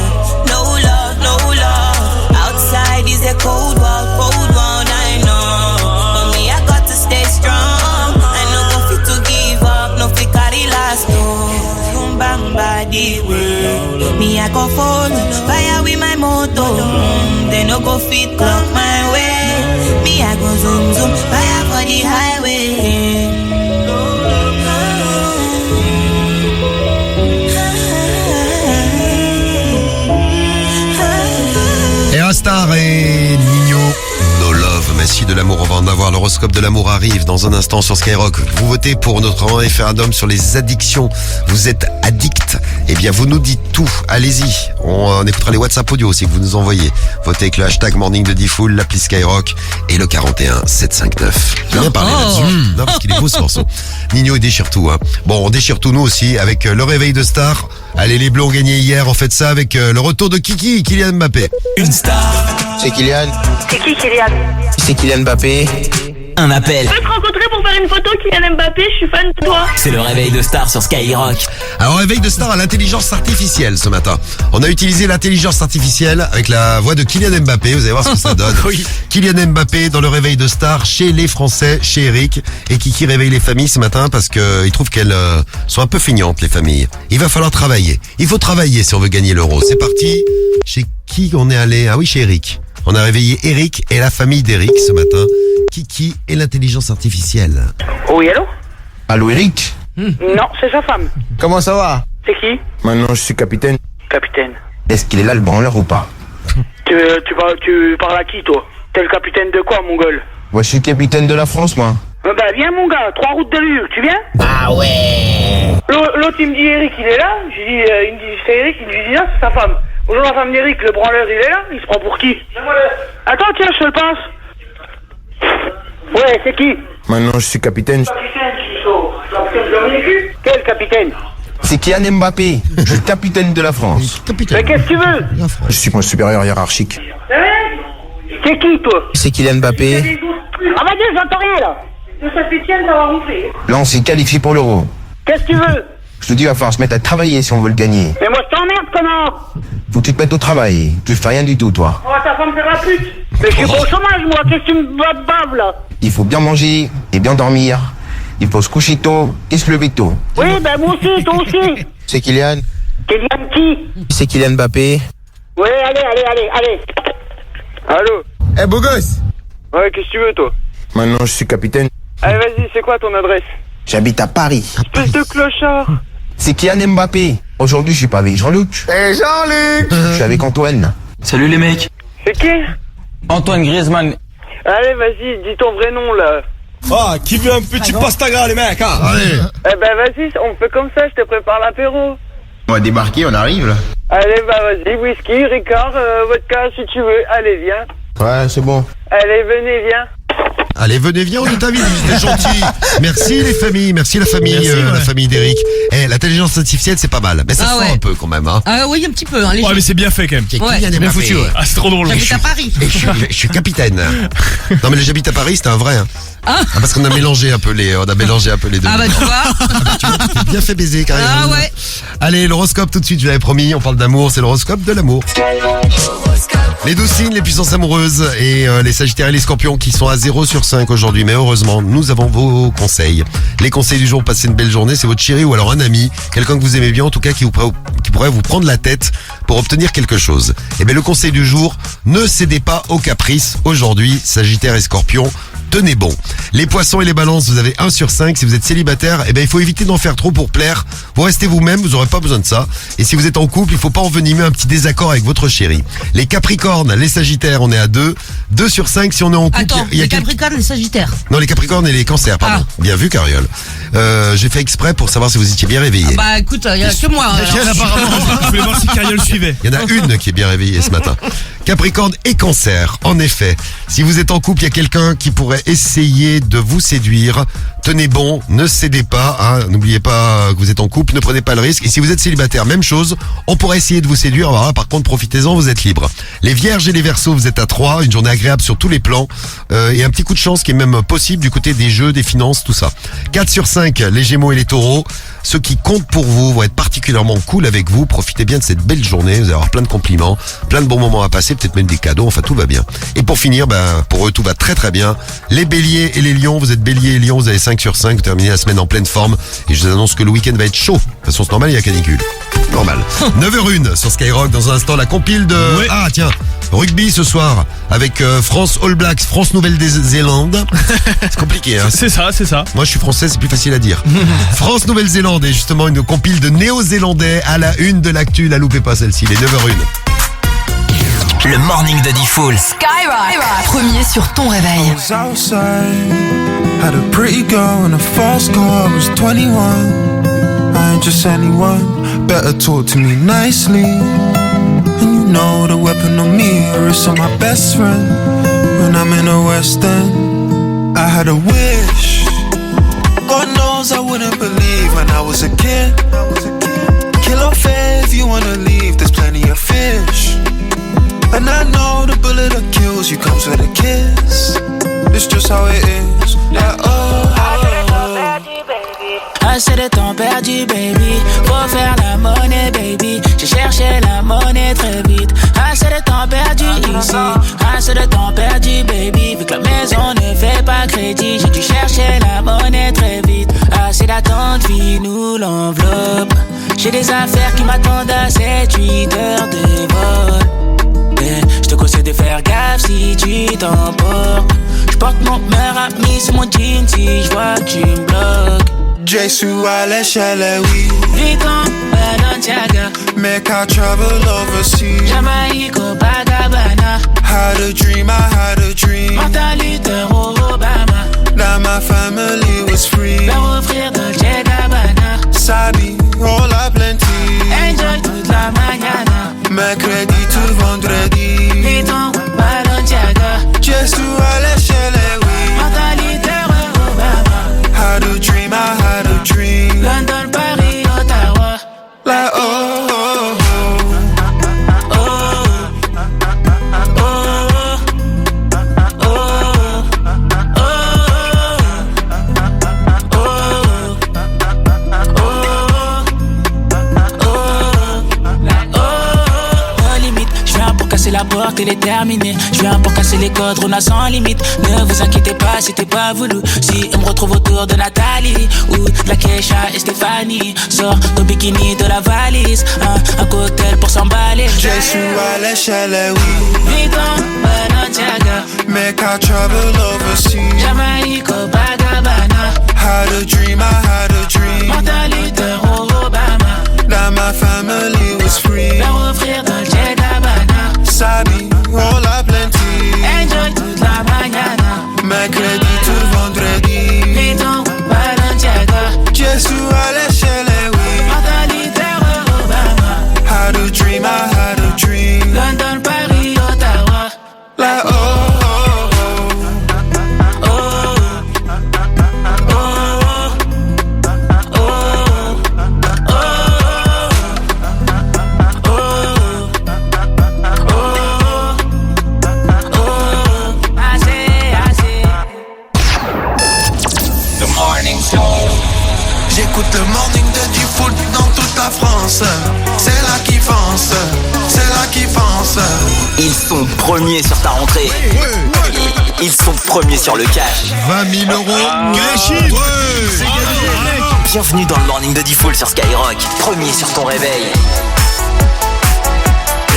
No love, no love. Outside is a cold world, I know. But me, I got to stay strong. I no go fit to give up, no fit carry last, oh. Bamba the way. Me, I go follow fire with my motor. They no go fit block my way. Me, I go zoom fire for the highway. Star et Nino, No Love, Messie de l'amour. On va en avoir, l'horoscope de l'amour arrive dans un instant sur Skyrock. Vous votez pour notre référendum sur les addictions. Vous êtes addict? Eh bien, vous nous dites tout. Allez-y. On écoutera les WhatsApp audio aussi que vous nous envoyez. Votez avec le hashtag Morning de D-Fool, l'appli Skyrock et le 41 759. J'ai bien parlé là-dessus. Non, parce qu'il est beau ce morceau. Nino, il déchire tout, hein. Bon, on déchire tout nous aussi avec le réveil de star. Allez, les Bleus ont gagné hier. On fait ça avec le retour de Kylian Mbappé. Une star. C'est Kylian. C'est qui Kylian? C'est Kylian Mbappé. Un appel. Je peux te rencontrer pour faire une photo, Kylian Mbappé, je suis fan de toi. C'est le réveil de star sur Skyrock. Alors, réveil de star à l'intelligence artificielle ce matin. On a utilisé l'intelligence artificielle avec la voix de Kylian Mbappé. Vous allez voir ce que ça donne. Oui. Kylian Mbappé dans le réveil de star chez les Français, chez Eric. Et Kiki réveille les familles ce matin parce qu'il trouve qu'elles sont un peu feignantes, les familles. Il va falloir travailler. Il faut travailler si on veut gagner l'euro. C'est parti. Chez qui on est allé? Ah oui, chez Eric. On a réveillé Eric et la famille d'Eric ce matin. Kiki et l'intelligence artificielle. Oui, allô? Allô Eric? Non, c'est sa femme. Comment ça va? C'est qui? Maintenant, je suis capitaine. Capitaine. Est-ce qu'il est là, le branleur, ou pas? Tu parles à qui, toi? T'es le capitaine de quoi, mongol? Moi, je suis capitaine de la France, moi. Bah viens, mon gars, 3 routes de Lille, tu viens? Ah ouais. L'autre, il me dit Eric, il est là. Il me dit c'est Eric, il me dit non, c'est sa femme. Bonjour, la femme d'Eric, le branleur, il est là. Il se prend pour qui? Attends, tiens, je te le passe. Ouais, c'est qui? Maintenant, je suis capitaine. Capitaine, je suis chaud. Capitaine Dominique? Quel capitaine? C'est Kylian Mbappé. Je suis le capitaine de la France. Mais qu'est-ce que tu veux? Je suis mon supérieur hiérarchique. C'est qui, toi? C'est Kylian Mbappé. Ah, vas-y, j'entends rien, là. De Saint-Etienne, ça va ronfler. Là, on s'est qualifié pour l'Euro. Qu'est-ce que tu veux? Je te dis, il va falloir se mettre à travailler si on veut le gagner. Mais moi, je t'emmerde, connard. Faut que tu te mettes au travail. Tu fais rien du tout, toi. Oh, ta femme faire la pute. Mais je suis pas au chômage, moi. Qu'est-ce que tu me baves, là? Il faut bien manger et bien dormir. Il faut se coucher tôt et se lever tôt. Oui, ben moi aussi, toi aussi. C'est Kylian. Kylian qui? C'est Kylian Mbappé. Oui, allez. Allô? Eh, beau gosse. Ouais, qu'est-ce que tu veux, toi? Maintenant, je suis capitaine. Allez, vas-y, c'est quoi ton adresse? J'habite à Paris. Espèce de clochard. C'est Kylian Mbappé. Aujourd'hui, je suis pas avec Jean-Luc. Eh, Jean-Luc. Je suis avec Antoine. Salut les mecs. C'est qui? Antoine Griezmann. Allez, vas-y, dis ton vrai nom, là. Ah, qui veut un petit pastaga les mecs, hein? Allez. Eh ben, vas-y, on fait comme ça, je te prépare l'apéro. On va débarquer, on arrive là. Allez, bah vas-y, whisky, Ricard, vodka, si tu veux. Allez, viens. Ouais, c'est bon. Allez, venez, viens. Allez, venez, viens, on est invités, c'était gentil. Merci les familles, merci la famille, la famille d'Eric. Eh, l'intelligence artificielle, c'est pas mal, mais ça se sent un peu quand même, hein. Ah oui, un petit peu, hein, léger. Ouais, mais c'est bien fait quand même. Ouais. Kylian Bien Mbappé. foutu, ouais. Ah, c'est trop drôle. J'habite à Paris. Et je suis capitaine. Non mais j'habite à Paris, c'était un vrai. Hein. Ah. Parce qu'on a mélangé un peu les deux. Ah bah tu vois. Tu vois, t'es bien fait baiser carrément. Ah ouais. Allez, l'horoscope tout de suite, je l'avais promis, on parle d'amour, c'est l'horoscope de l'amour. Les 12 signes, les puissances amoureuses et les sagittaires et les scorpions qui sont à 0 sur 5 aujourd'hui. Mais heureusement, nous avons vos conseils. Les conseils du jour, passez une belle journée, c'est votre chéri ou alors un ami, quelqu'un que vous aimez bien, en tout cas qui pourrait vous prendre la tête pour obtenir quelque chose. Et bien le conseil du jour, ne cédez pas aux caprices. Aujourd'hui, sagittaire et scorpion, tenez bon. Les poissons et les balances, vous avez 1 sur 5. Si vous êtes célibataire, eh ben, il faut éviter d'en faire trop pour plaire. Vous restez vous-même, vous n'aurez pas besoin de ça. Et si vous êtes en couple, il faut pas envenimer un petit désaccord avec votre chéri. Les capricornes, les sagittaires, on est à 2. 2 sur 5 si on est en couple. Attends, les capricornes et les sagittaires. Non, les capricornes et les cancers, pardon. Bien vu, Cariole. J'ai fait exprès pour savoir si vous étiez bien réveillé. Ah bah écoute, il y a que moi. Je voulais voir si Cariole suivait. Il y en a une qui est bien réveillée ce matin. Capricorne et Cancer, en effet. Si vous êtes en couple, il y a quelqu'un qui pourrait essayer de vous séduire. Tenez bon, ne cédez pas. Hein. N'oubliez pas que vous êtes en couple, ne prenez pas le risque. Et si vous êtes célibataire, même chose. On pourrait essayer de vous séduire. Alors là, par contre, profitez-en, vous êtes libre. Les Vierges et les Verseaux, vous êtes à 3. Une journée agréable sur tous les plans. Et un petit coup de chance qui est même possible du côté des jeux, des finances, tout ça. 4 sur 5, les Gémeaux et les Taureaux. Ceux qui comptent pour vous vont être particulièrement cool avec vous. Profitez bien de cette belle journée. Vous allez avoir plein de compliments, plein de bons moments à passer, peut-être même des cadeaux. Enfin, tout va bien. Et pour finir, pour eux, tout va très très bien. Les Béliers et les Lions, vous êtes Béliers et Lions, vous avez 5 sur 5. Vous terminez la semaine en pleine forme. Et je vous annonce que le week-end va être chaud. De toute façon, c'est normal, il y a canicule. Normal. 9h01 sur Skyrock. Dans un instant, la compile de... Ouais. Ah, tiens. Rugby ce soir avec France All Blacks, France Nouvelle-Zélande. C'est compliqué, hein. C'est ça. Moi, je suis français, c'est plus facile à dire. France Nouvelle-Zélande et justement une compile de néo-zélandais à la une de l'actu. La loupez pas celle-ci, les 9h01. Le morning de Diffoul. Skyrock, premier sur ton réveil. Had a pretty girl and a fast car, I was 21. I ain't just anyone, better talk to me nicely. And you know the weapon on me, or it's on my best friend. When I'm in the West End, I had a wish. God knows I wouldn't believe when I was a kid. Kill or fair if you wanna leave, there's plenty of fish. And I know the bullet that kills you comes with a kiss. It's just how it is. Yeah, Assez de temps perdu, baby. Faut faire la monnaie, baby. J'ai cherché la monnaie très vite. Assez de temps perdu ici. Assez de temps perdu, baby. Vu que la maison ne fait pas crédit, j'ai dû chercher la monnaie très vite. Assez d'attente, nous l'enveloppe. J'ai des affaires qui m'attendent à 7-8 heures de vol. Je te conseille de faire gaffe si tu t'emportes. J'porte mon meilleur ami sur mon jean si j'vois que tu me bloques. Jésus à l'échelle, oui. Vite en Make I travel overseas. Jamaïque, Copacabana. Had a dream, I had a dream. Mentalité Obama. That my family was free. Leur offrir Dolce Gabbana. Sabi, hola plenty. Enjoy toute la mañana. Mercredi tout vendredi. Vuitton, Balenciaga. Just to aller chez les oui. Mentalité Obama. Had a dream, I had a dream. London, Paris, Ottawa. Like oh, oh, la porte, elle est terminée. Je viens pour casser les codes, on a sans limite. Ne vous inquiétez pas, c'était pas voulu. Si on me retrouve autour de Nathalie ou de la Keisha et Stéphanie, sors ton bikini de la valise. Un cocktail pour s'emballer. Je suis allé chez les oui. Vuitton, Balenciaga. Make I travel overseas. Jamaïque, Copacabana. Had a dream, I had a dream. Mentalité Obama. That my family was free. Leur offrir Dolce Gabbana. Sabi, hola plenty. Enjoy toute la mañana. Mercredi tout vendredi. Vuitton, Balenciaga. Just to aller chez les oui. Mentalité Obama. Had a dream, I had a dream. London, Paris, Ottawa. Like oh. J'écoute le morning de D-Fool dans toute la France. C'est là qu'ils foncent, c'est là qu'ils foncent. Ils sont premiers sur ta rentrée. Ils sont premiers sur le cash. 20 000 euros. Cash. C'est gagné. Bienvenue dans le morning de D-Fool sur Skyrock. Premier sur ton réveil.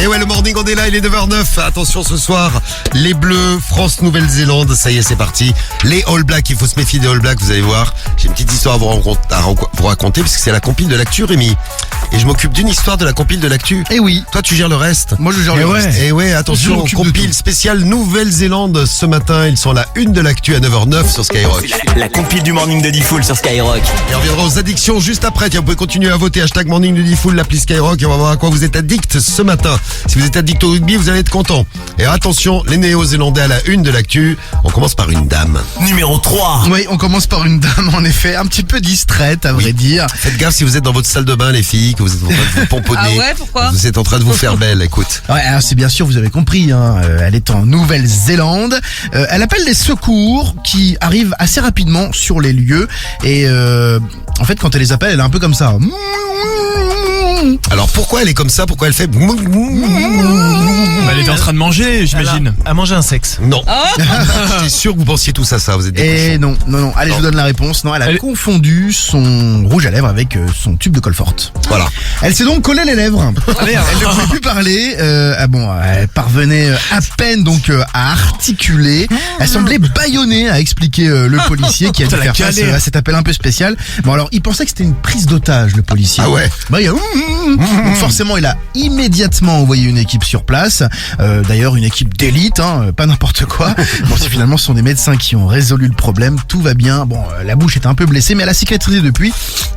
Et ouais, le morning, on est là, il est 9h09. Attention ce soir, les Bleus, France, Nouvelle-Zélande. Ça y est, c'est parti. Les All Blacks, il faut se méfier des All Blacks, vous allez voir. J'ai une petite histoire à vous raconter, parce que c'est la compile de l'actu, Rémi. Et je m'occupe d'une histoire de la compile de l'actu. Eh oui. Toi, tu gères le reste. Moi, je gère le reste. Et ouais, attention, compile spéciale Nouvelle-Zélande ce matin. Ils sont la une de l'actu à 9h09 sur Skyrock. La compile du morning de D-Fool sur Skyrock. Et on reviendra aux addictions juste après. Tiens, vous pouvez continuer à voter. Hashtag morning de D-Fool, l'appli Skyrock. Et on va voir à quoi vous êtes addict ce matin. Si vous êtes addict au rugby, vous allez être content. Et attention, les Néo-Zélandais à la une de l'actu. On commence par une dame. Numéro 3. Oui, on commence par une dame, en effet, un petit peu distraite, à vrai dire. Faites gaffe si vous êtes dans votre salle de bain, les filles, que vous êtes en train de vous pomponner. Ah ouais, pourquoi ? Vous êtes en train de vous faire belle, écoute. Ouais, alors c'est bien sûr, vous avez compris, hein, elle est en Nouvelle-Zélande. Elle appelle les secours qui arrivent assez rapidement sur les lieux. Et en fait, quand elle les appelle, elle est un peu comme ça. Alors pourquoi elle est comme ça ? Pourquoi elle fait... Elle était en train de manger, j'imagine. À manger un sexe. Non. J'étais sûr que vous pensiez tous à ça, vous êtes des Et non. Allez, je vous donne la réponse. Non, elle a confondu son rouge à lèvres avec son tube de Colfort. Voilà. Elle s'est donc collé les lèvres. Elle ne pouvait plus parler. Elle parvenait à peine donc à articuler. Elle semblait bâillonnée, a expliqué le policier qui a dû faire face à cet appel un peu spécial. Bon alors, il pensait que c'était une prise d'otage, le policier. Ah ouais. Bah, donc forcément, il a immédiatement envoyé une équipe sur place. D'ailleurs, une équipe d'élite, hein, pas n'importe quoi. Bon, finalement, ce sont des médecins qui ont résolu le problème. Tout va bien. Bon, la bouche est un peu blessée, mais elle a cicatrisé depuis.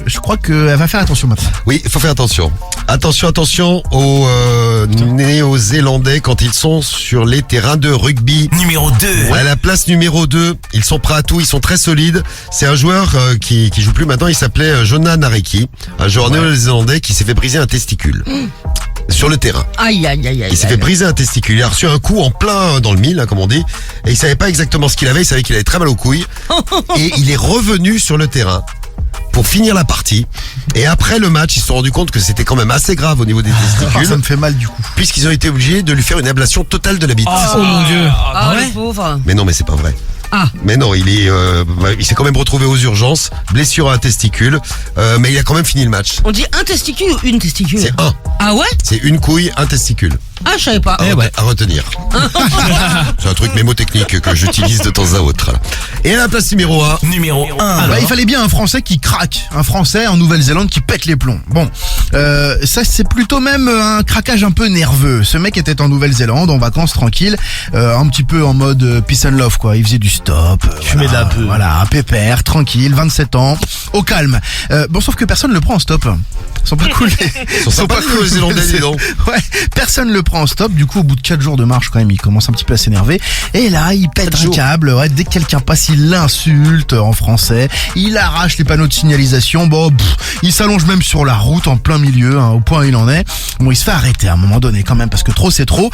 Je crois qu'elle va faire attention maintenant. Oui, il faut faire attention. Attention aux Néo-Zélandais quand ils sont sur les terrains de rugby. Numéro 2. À la place numéro 2, ils sont prêts à tout, ils sont très solides. C'est un joueur qui joue plus maintenant, il s'appelait Jonah Nareki, un joueur néo-zélandais qui s'est fait briser un testicule. Sur le terrain. Aïe. Il s'est fait briser un testicule. Il a reçu un coup en plein dans le mille, hein, comme on dit. Et il savait pas exactement ce qu'il avait. Il savait qu'il avait très mal aux couilles. Et il est revenu sur le terrain pour finir la partie. Et après le match, ils se sont rendus compte que c'était quand même assez grave au niveau des testicules. Ça me fait mal du coup. Puisqu'ils ont été obligés de lui faire une ablation totale de la bite. Oh mon Dieu. Ah ouais, pauvre. Mais non, mais c'est pas vrai. Ah. Mais non, il s'est quand même retrouvé aux urgences, blessure à un testicule, mais il a quand même fini le match. On dit un testicule ou une testicule ? C'est un. Ah ouais? C'est une couille, un testicule. Ah, je savais pas. À retenir. C'est un truc mémotechnique que j'utilise de temps à autre. Et à la place numéro 1. Numéro 1. Il fallait bien un Français qui craque. Un Français en Nouvelle-Zélande qui pète les plombs. Bon, ça c'est plutôt même un craquage un peu nerveux. Ce mec était en Nouvelle-Zélande, en vacances tranquille, un petit peu en mode peace and love quoi. Il faisait du stop. Fumait de la peu. Voilà, pépère, tranquille, 27 ans, au calme. Bon, sauf que personne ne le prend en stop. Ils sont pas cool. Ils sont pas cool les Zélandais, dis donc. Ouais, personne le prend en stop. Du coup, au bout de 4 jours de marche, quand même, il commence un petit peu à s'énerver. Et là, il pète un câble. Ouais, dès que quelqu'un passe, il l'insulte en français. Il arrache les panneaux de signalisation. Bon, il s'allonge même sur la route en plein milieu, au point où il en est. Bon, il se fait arrêter à un moment donné quand même parce que trop c'est trop.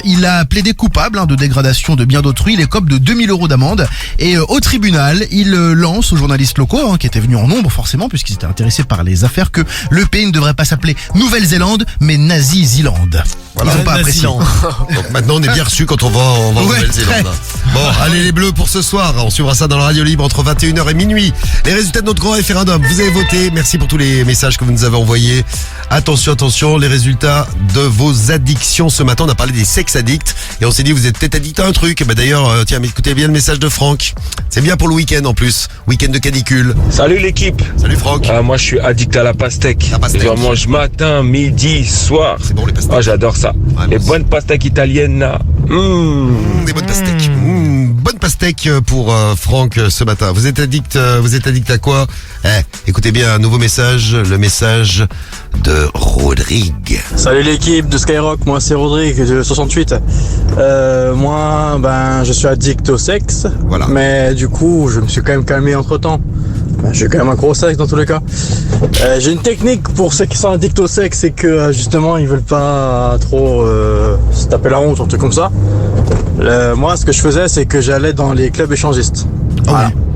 Il a plaidé coupable de dégradation de biens d'autrui. Il écope de 2000 € d'amende. Et au tribunal, il lance aux journalistes locaux, qui étaient venus en nombre forcément, puisqu'ils étaient intéressés par les affaires, que le pays ne devrait pas s'appeler Nouvelle-Zélande, mais Nazi-Zélande. Voilà. Ils n'ont pas apprécié. Donc maintenant on est bien reçu quand on va en Nouvelle-Zélande. Bon, allez les bleus pour ce soir. On suivra ça dans la radio libre entre 21h et minuit. Les résultats de notre grand référendum. Vous avez voté. Merci pour tous les messages que vous nous avez envoyés. Attention, les résultats de vos addictions. Ce matin, on a parlé des sex addicts et on s'est dit vous êtes peut-être addict à un truc. Bah d'ailleurs, tiens, mais écoutez bien le message de Franck. C'est bien pour le week-end en plus. Week-end de canicule. Salut l'équipe. Salut Franck. Moi je suis addict à la pastèque. J'en mange matin, midi, soir. C'est bon les pastèques. Ah, j'adore ça. Ouais, les bonnes pastèques italiennes là. Des bonnes pastèques. Bonne pastèque pour Franck ce matin. Vous êtes addict à quoi? Écoutez bien un nouveau message, le message de Rodrigue. Salut l'équipe de Skyrock, moi c'est Rodrigue de 68. Moi, je suis addict au sexe. Voilà. Mais du coup, je me suis quand même calmé entre temps. J'ai quand même un gros sexe dans tous les cas. J'ai une technique pour ceux qui sont addicts au sexe, c'est que justement ils veulent pas trop se taper la honte ou un truc comme ça. Moi, ce que je faisais, c'est que j'allais dans les clubs échangistes.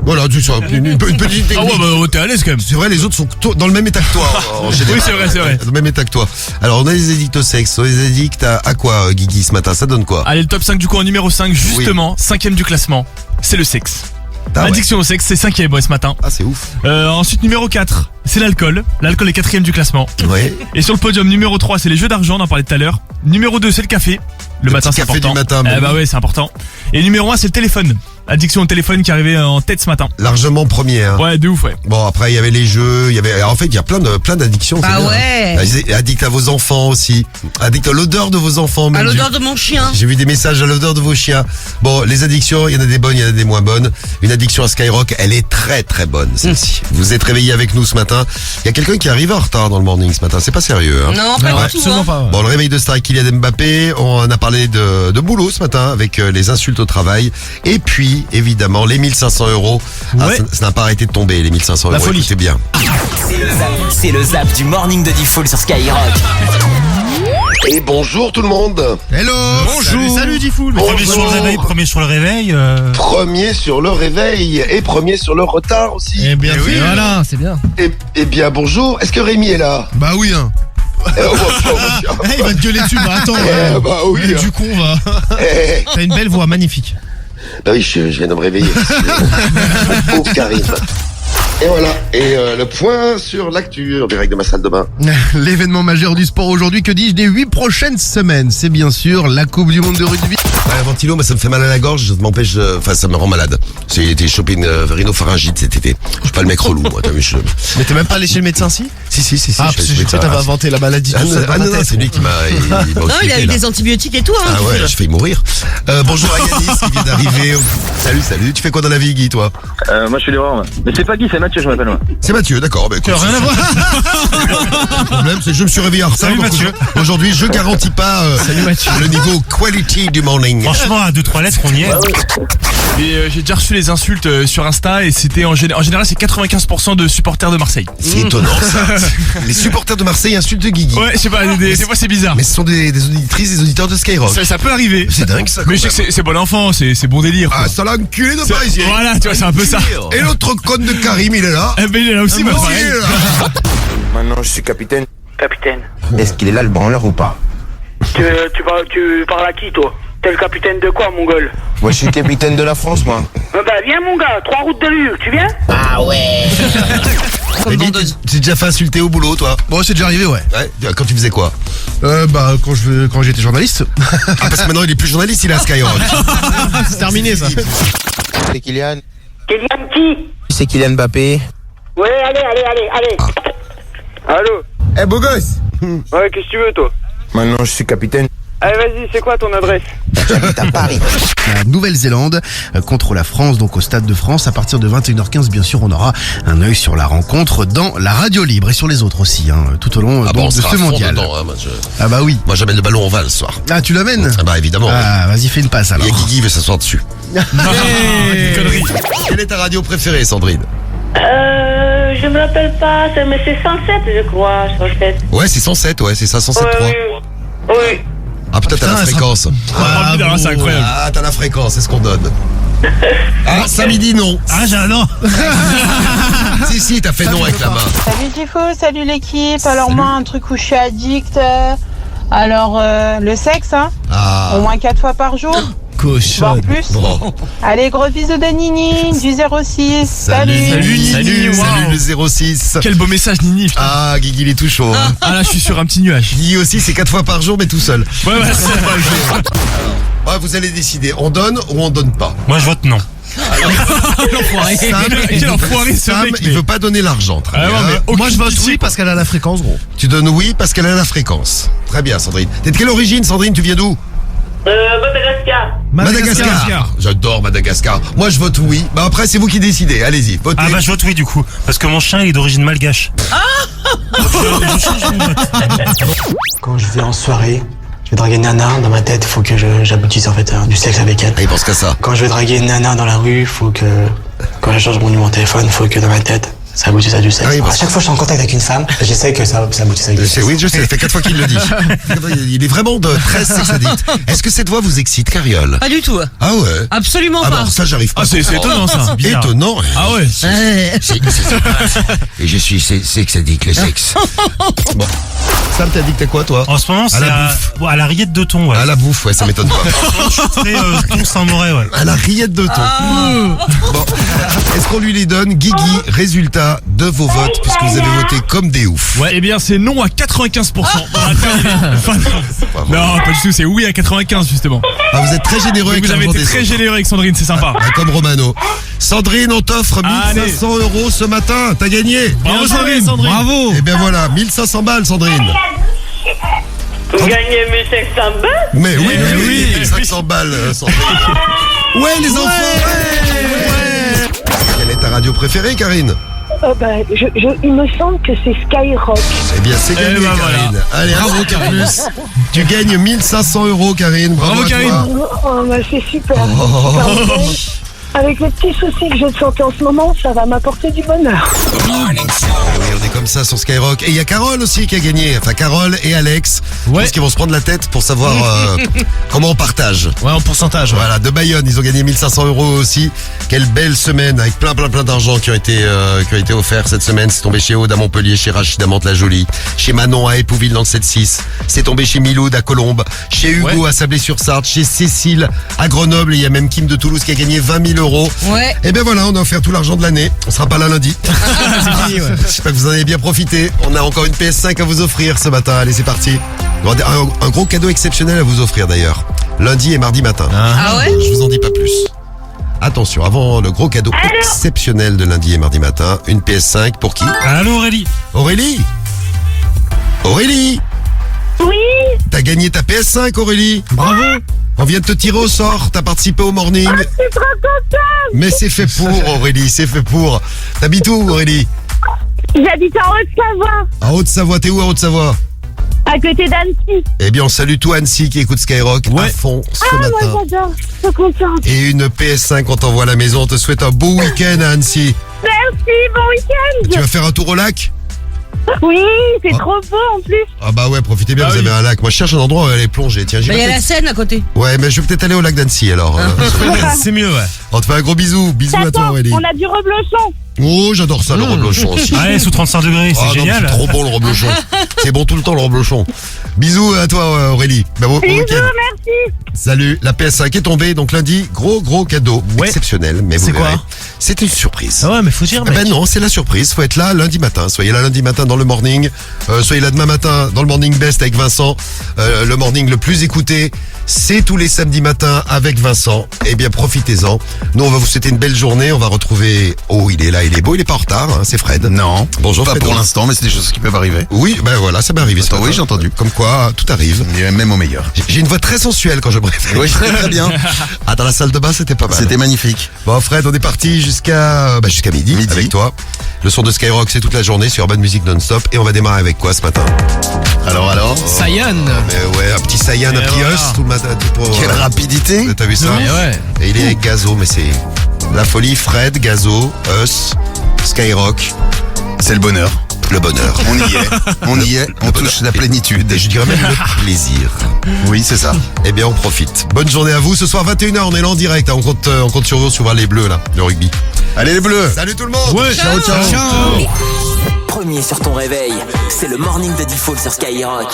Voilà, tu sais, une petite technique. Ah ouais, t'es à l'aise quand même. C'est vrai, les autres sont dans le même état que toi. En général. Oui, c'est vrai. Dans le même état que toi. Alors, on a des addicts au sexe, on a des addicts à quoi, Guigui, ce matin? Ça donne quoi? Allez, le top 5 du coup en numéro 5, justement, 5ème du classement, c'est le sexe. Addiction au sexe, c'est 5ème ce matin. Ah, c'est ouf. Ensuite, numéro 4, c'est l'alcool. L'alcool est 4ème du classement. Ouais. Et sur le podium, numéro 3, c'est les jeux d'argent, on en parlait tout à l'heure. Numéro 2, c'est le café. Le matin, c'est important. Du matin, ouais, c'est important. Et numéro 1, c'est le téléphone. Addiction au téléphone qui arrivait en tête ce matin. Largement premier. Hein. Ouais, de ouf, ouais. Bon, après, il y avait les jeux, en fait, il y a plein d'addictions. Ah ouais. Addict à vos enfants aussi. Addict à l'odeur de vos enfants. À l'odeur de mon chien. J'ai vu des messages à l'odeur de vos chiens. Bon, les addictions, il y en a des bonnes, il y en a des moins bonnes. Une addiction à Skyrock, elle est très très bonne, celle-ci. Vous êtes réveillés avec nous ce matin. Il y a quelqu'un qui arrive en retard dans le morning ce matin. C'est pas sérieux, hein. Non, pas du tout. Absolument pas. Ouais. Bon, le réveil de Star Kylian Mbappé. On a parlé de boulot ce matin avec les insultes au travail. Et puis, évidemment, les 1500 €. Ouais. Ça n'a pas arrêté de tomber, les 1500 €. La folie. Écoutez bien. C'est le zap du morning de Diffoul sur Skyrock. Et bonjour tout le monde. Hello. Bonjour. Salut Diffoul. Premier sur le réveil. Premier sur le réveil et premier sur le retard aussi. Eh bien, Oui, voilà, c'est bien. Eh bien, bonjour. Est-ce que Rémi est là? Bah oui, hein. Il va te gueuler dessus, bah attends. Bah oui. Du con, va. T'as une belle voix, magnifique. Bah oui, je viens de me réveiller. Pauvre Karine. Et voilà, et le point sur l'actu en direct de ma salle de bain. L'événement majeur du sport aujourd'hui, que dis-je, des 8 prochaines semaines, c'est bien sûr la Coupe du Monde de rugby. Ouais, ventilo, ça me fait mal à la gorge, ça m'empêche, ça me rend malade. J'ai été chopé une rhinopharyngite cet été. Je suis pas le mec relou, moi, t'as vu, Mais t'es même pas allé chez le médecin, si? Si. Ah, parce que j'ai cru que t'avais inventé la maladie. Non, c'est lui qui m'a... Non, il a eu des antibiotiques et tout, hein. Ah ouais, j'ai failli mourir. Bonjour à Yanis qui vient d'arriver. Salut. Tu fais quoi dans la vie, Guy, toi? Moi, je suis livreur. Mais c'est pas Guy, c'est Mathieu, je m'appelle moi. C'est Mathieu, d'accord. Bah, écoute, rien à voir. Le problème, c'est que je me suis réveillé en retard. Salut, Mathieu. Aujourd'hui, je garantis pas le niveau quality du morning. Franchement, à 2-3 lettres, on y est. Et j'ai déjà reçu les insultes sur Insta et c'était en général c'est 95% de supporters de Marseille. C'est étonnant ça. Les supporters de Marseille insultent Guigui. Ouais, je sais pas, des fois c'est bizarre. Mais ce sont des auditrices, des auditeurs de Skyrock. Ça peut arriver. C'est dingue ça. Mais je sais que c'est bon enfant, c'est bon délire. Ah, ça l'a enculé de Parisien. Voilà, tu vois, c'est un peu ça. Et l'autre conne de Karim, il est là. Eh ben il est là aussi, Moi pareil. il est là. Maintenant, je suis capitaine. Capitaine. Est-ce qu'il est là, le branleur, ou pas? Tu parles à qui, toi? T'es le capitaine de quoi, mongol? Moi, je suis capitaine de la France, moi. Viens, mon gars, 3 routes de Lure, tu viens? Ah ouais. Comme Baby, vendeuse. tu t'es déjà fait insulter au boulot, toi? Bon, c'est déjà arrivé, ouais. Ouais. Quand tu faisais quoi? Quand j'étais journaliste. Ah, parce que maintenant il est plus journaliste, il est à Skyrock. C'est terminé, ça. C'est Kylian. Kylian qui? C'est Kylian Mbappé. Ouais, allez. Allô? Eh, beau gosse. Ouais, qu'est-ce que tu veux, toi? Maintenant, je suis capitaine. Allez, vas-y, c'est quoi ton adresse? J'habite à Paris. La Nouvelle-Zélande contre la France, donc au Stade de France. À partir de 21h15, bien sûr, on aura un œil sur la rencontre dans la radio libre et sur les autres aussi, tout au long on de sera ce à fond mondial. dedans, Ah bah oui. Moi j'amène le ballon en val ce soir. Ah, tu l'amènes? Ah bah évidemment. Ah, vas-y, fais une passe alors. Il y a Guigui, il veut s'asseoir dessus. Quelle est ta radio préférée, Sandrine? Je me rappelle pas, mais c'est 107, je crois, 107. Ouais, c'est 107, ouais, c'est ça, 107.3. Oui. Ah putain, t'as la fréquence. C'est incroyable. Ah, t'as la fréquence, c'est ce qu'on donne. Ah, samedi, non. Ah, j'ai un non. Si, t'as fait non avec la main. Salut Tifo, salut l'équipe. Alors moi, un truc où je suis addict, le sexe, Ah. au moins 4 fois par jour. Voire plus. Bon. Allez, gros bisous de Nini, du 06. Salut Nini, wow. Salut le 06. Quel beau message, Nini. Putain. Ah, Guigui, il est tout chaud. Ah là, je suis sur un petit nuage. Guigui aussi, c'est 4 fois par jour, mais tout seul. Ouais, c'est vrai. Ouais, vous allez décider, on donne ou on donne pas. Moi, je vote non. L'enfoiré. Quel enfoiré, ce Sam, mec. il veut pas donner l'argent. Très Ah bien. ouais, mais Moi, je vote oui parce qu'elle a la fréquence, gros. Tu donnes oui parce qu'elle a la fréquence. Très bien, Sandrine. T'es de quelle origine, Sandrine? Tu viens d'où? Madagascar. J'adore Madagascar. Moi, je vote oui. Bah après, c'est vous qui décidez. Allez-y, votez. Ah bah je vote oui du coup, parce que mon chien il est d'origine malgache. Je change mon vote. Quand je vais en soirée, je vais draguer une nana, dans ma tête, il faut que j'aboutisse en fait du sexe avec elle. Ah, il pense qu'à ça. Quand je vais draguer une nana dans la rue, faut que quand je change mon numéro de téléphone, faut que dans ma tête, ça aboutisse à du sexe. Ah oui, À chaque fois que je suis en contact avec une femme, j'essaie que ça aboutisse avec du sexe. Oui, je sais, ça fait 4 fois qu'il le dit. Il est vraiment de très sexe addict. Est-ce que cette voix vous excite, Cariole? Pas du tout. Ah ouais? Absolument Ah pas. bah ça, j'arrive pas. Ah, c'est étonnant, ça. Bizarre. Étonnant. Ah ouais. Et je suis sexe addict, le sexe. Bon. Sam, t'es addict à quoi, toi? En ce moment c'est la bouffe. à la rillette de thon, ouais. À la bouffe, ouais, ça m'étonne pas. Je suis très thon Saint-Moret, ouais. À la rillette de thon. Bon. Est-ce qu'on lui les donne? Guigui, résultat de vos votes, puisque vous avez voté comme des oufs. Ouais, eh bien, c'est non à 95%. Non, pas du tout, c'est oui à 95, justement. Ah, vous êtes très généreux avec Vous avez l'argent été des très autres. généreux avec Sandrine, c'est sympa. Ah, comme Romano. Sandrine, on t'offre 1500 € ce matin. T'as gagné. Bravo, Sandrine. Bravo. Et bien voilà, 1500 balles, Sandrine. Vous gagnez 1500 balles? Mais oui, 1500 balles, Sandrine. Ouais, les enfants. Ouais. Quelle est ta radio préférée, Karine? Il me semble que c'est Skyrock. Eh bien, c'est gagné, ben voilà. Karine. Allez, bravo, Karine. Tu gagnes 1500 €, Karine. Bravo, à Karine. toi. C'est super. Avec les petits soucis que j'ai de santé en ce moment, ça va m'apporter du bonheur. Oui, on est comme ça sur Skyrock. Et il y a Carole aussi qui a gagné. Enfin, Carole et Alex. Je pense qu'ils vont se prendre la tête pour savoir comment on partage. Ouais, en pourcentage. Ouais. Voilà, de Bayonne, ils ont gagné 1500 € aussi. Quelle belle semaine avec plein d'argent qui ont été offerts cette semaine. C'est tombé chez Aude à Montpellier, chez Rachid à Mantes-la-Jolie, chez Manon à Épouville dans le 7-6. C'est tombé chez Miloud à Colombes, chez Hugo à Sablé-sur-Sarthe, chez Cécile à Grenoble. Et il y a même Kim de Toulouse qui a gagné 20 000 €. Ouais. Et ben voilà, on a offert tout l'argent de l'année. On sera pas là lundi. J'espère que vous en avez bien profité. On a encore une PS5 à vous offrir ce matin. Allez, c'est parti. Un gros cadeau exceptionnel à vous offrir d'ailleurs. Lundi et mardi matin. Ah ouais? Je vous en dis pas plus. Attention, avant le gros cadeau exceptionnel de lundi et mardi matin, une PS5 pour qui? Allô Aurélie. Aurélie? Aurélie? Oui. T'as gagné ta PS5, Aurélie. Bravo. On vient de te tirer au sort, t'as participé au morning. Je suis trop contente. Mais c'est fait pour, Aurélie, c'est fait pour. T'habites où, Aurélie? J'habite en Haute-Savoie, En Haute-Savoie, t'es où en Haute-Savoie? à côté d'Annecy. Eh bien, on salue tout Annecy qui écoute Skyrock à fond ce matin. Moi j'adore, je suis trop contente. Et une PS5, on t'envoie à la maison. On te souhaite un beau week-end à Annecy. Merci, bon week-end. Tu vas faire un tour au lac? Oui, c'est trop beau en plus. Ah bah ouais, profitez bien, vous avez un lac. Moi, je cherche un endroit où aller plonger. Tiens, j'y Il vais y a la peut-être. Seine à côté. Ouais, mais je vais peut-être aller au lac d'Annecy alors. C'est mieux, ouais. On te fait un gros bisou. Bisous à toi, Attends, Aurélie. on a du reblochon. Oh, j'adore ça, le reblochon aussi. Ouais, sous 35 degrés, c'est Ah non, génial. c'est trop bon le reblochon. C'est bon tout le temps le reblochon. Bisous à toi, Aurélie. Bah, bon Bisous, week-end. merci. Salut, la PS5 est tombée, donc lundi, gros cadeau. Exceptionnel, mais vous C'est quoi verrez. C'est une surprise. Ah ouais, mais faut dire, Eh mec. ben non, c'est la surprise. Faut être là lundi matin. Soyez là lundi matin dans le morning. Soyez là demain matin dans le morning best avec Vincent. Le morning le plus écouté, c'est tous les samedis matins avec Vincent. Eh bien, profitez-en. Nous, on va vous souhaiter une belle journée. On va retrouver... Oh, il est là, il est beau, il est pas en retard. Hein, c'est Fred. Non. Bonjour Pas Fred. pour l'instant, mais c'est des choses qui peuvent arriver. Oui, ben voilà, ça m'est arrivé. ce Attends, matin. oui, j'ai entendu. Comme quoi, tout arrive. Et même au meilleur. J'ai une voix très sensuelle quand je préfère. Oui, très bien. Ah, dans la salle de bain, c'était pas mal. C'était magnifique. Bon, Fred, on est parti jusqu'à midi avec toi. Le son de Skyrock, c'est toute la journée sur Urban Music Non-Stop. Et on va démarrer avec quoi ce matin? Alors Sayan. Mais ouais, un petit Sayan, un petit Us tout le matin. Quelle rapidité. T'as vu ça? Mais ouais. Et il est avec Gazo, mais c'est la folie. Fred, Gazo, Us, Skyrock. C'est le bonheur. Le bonheur. On y est, on touche la plénitude. Et je dirais même le plaisir. Oui, c'est ça. Eh bien, on profite. Bonne journée à vous. Ce soir, 21h, on est là en direct. Hein. On compte sur vous, sur les bleus, là, le rugby. Allez, les bleus. Salut tout le monde. Ouais, ciao. Premier sur ton réveil, c'est le morning de Default sur Skyrock.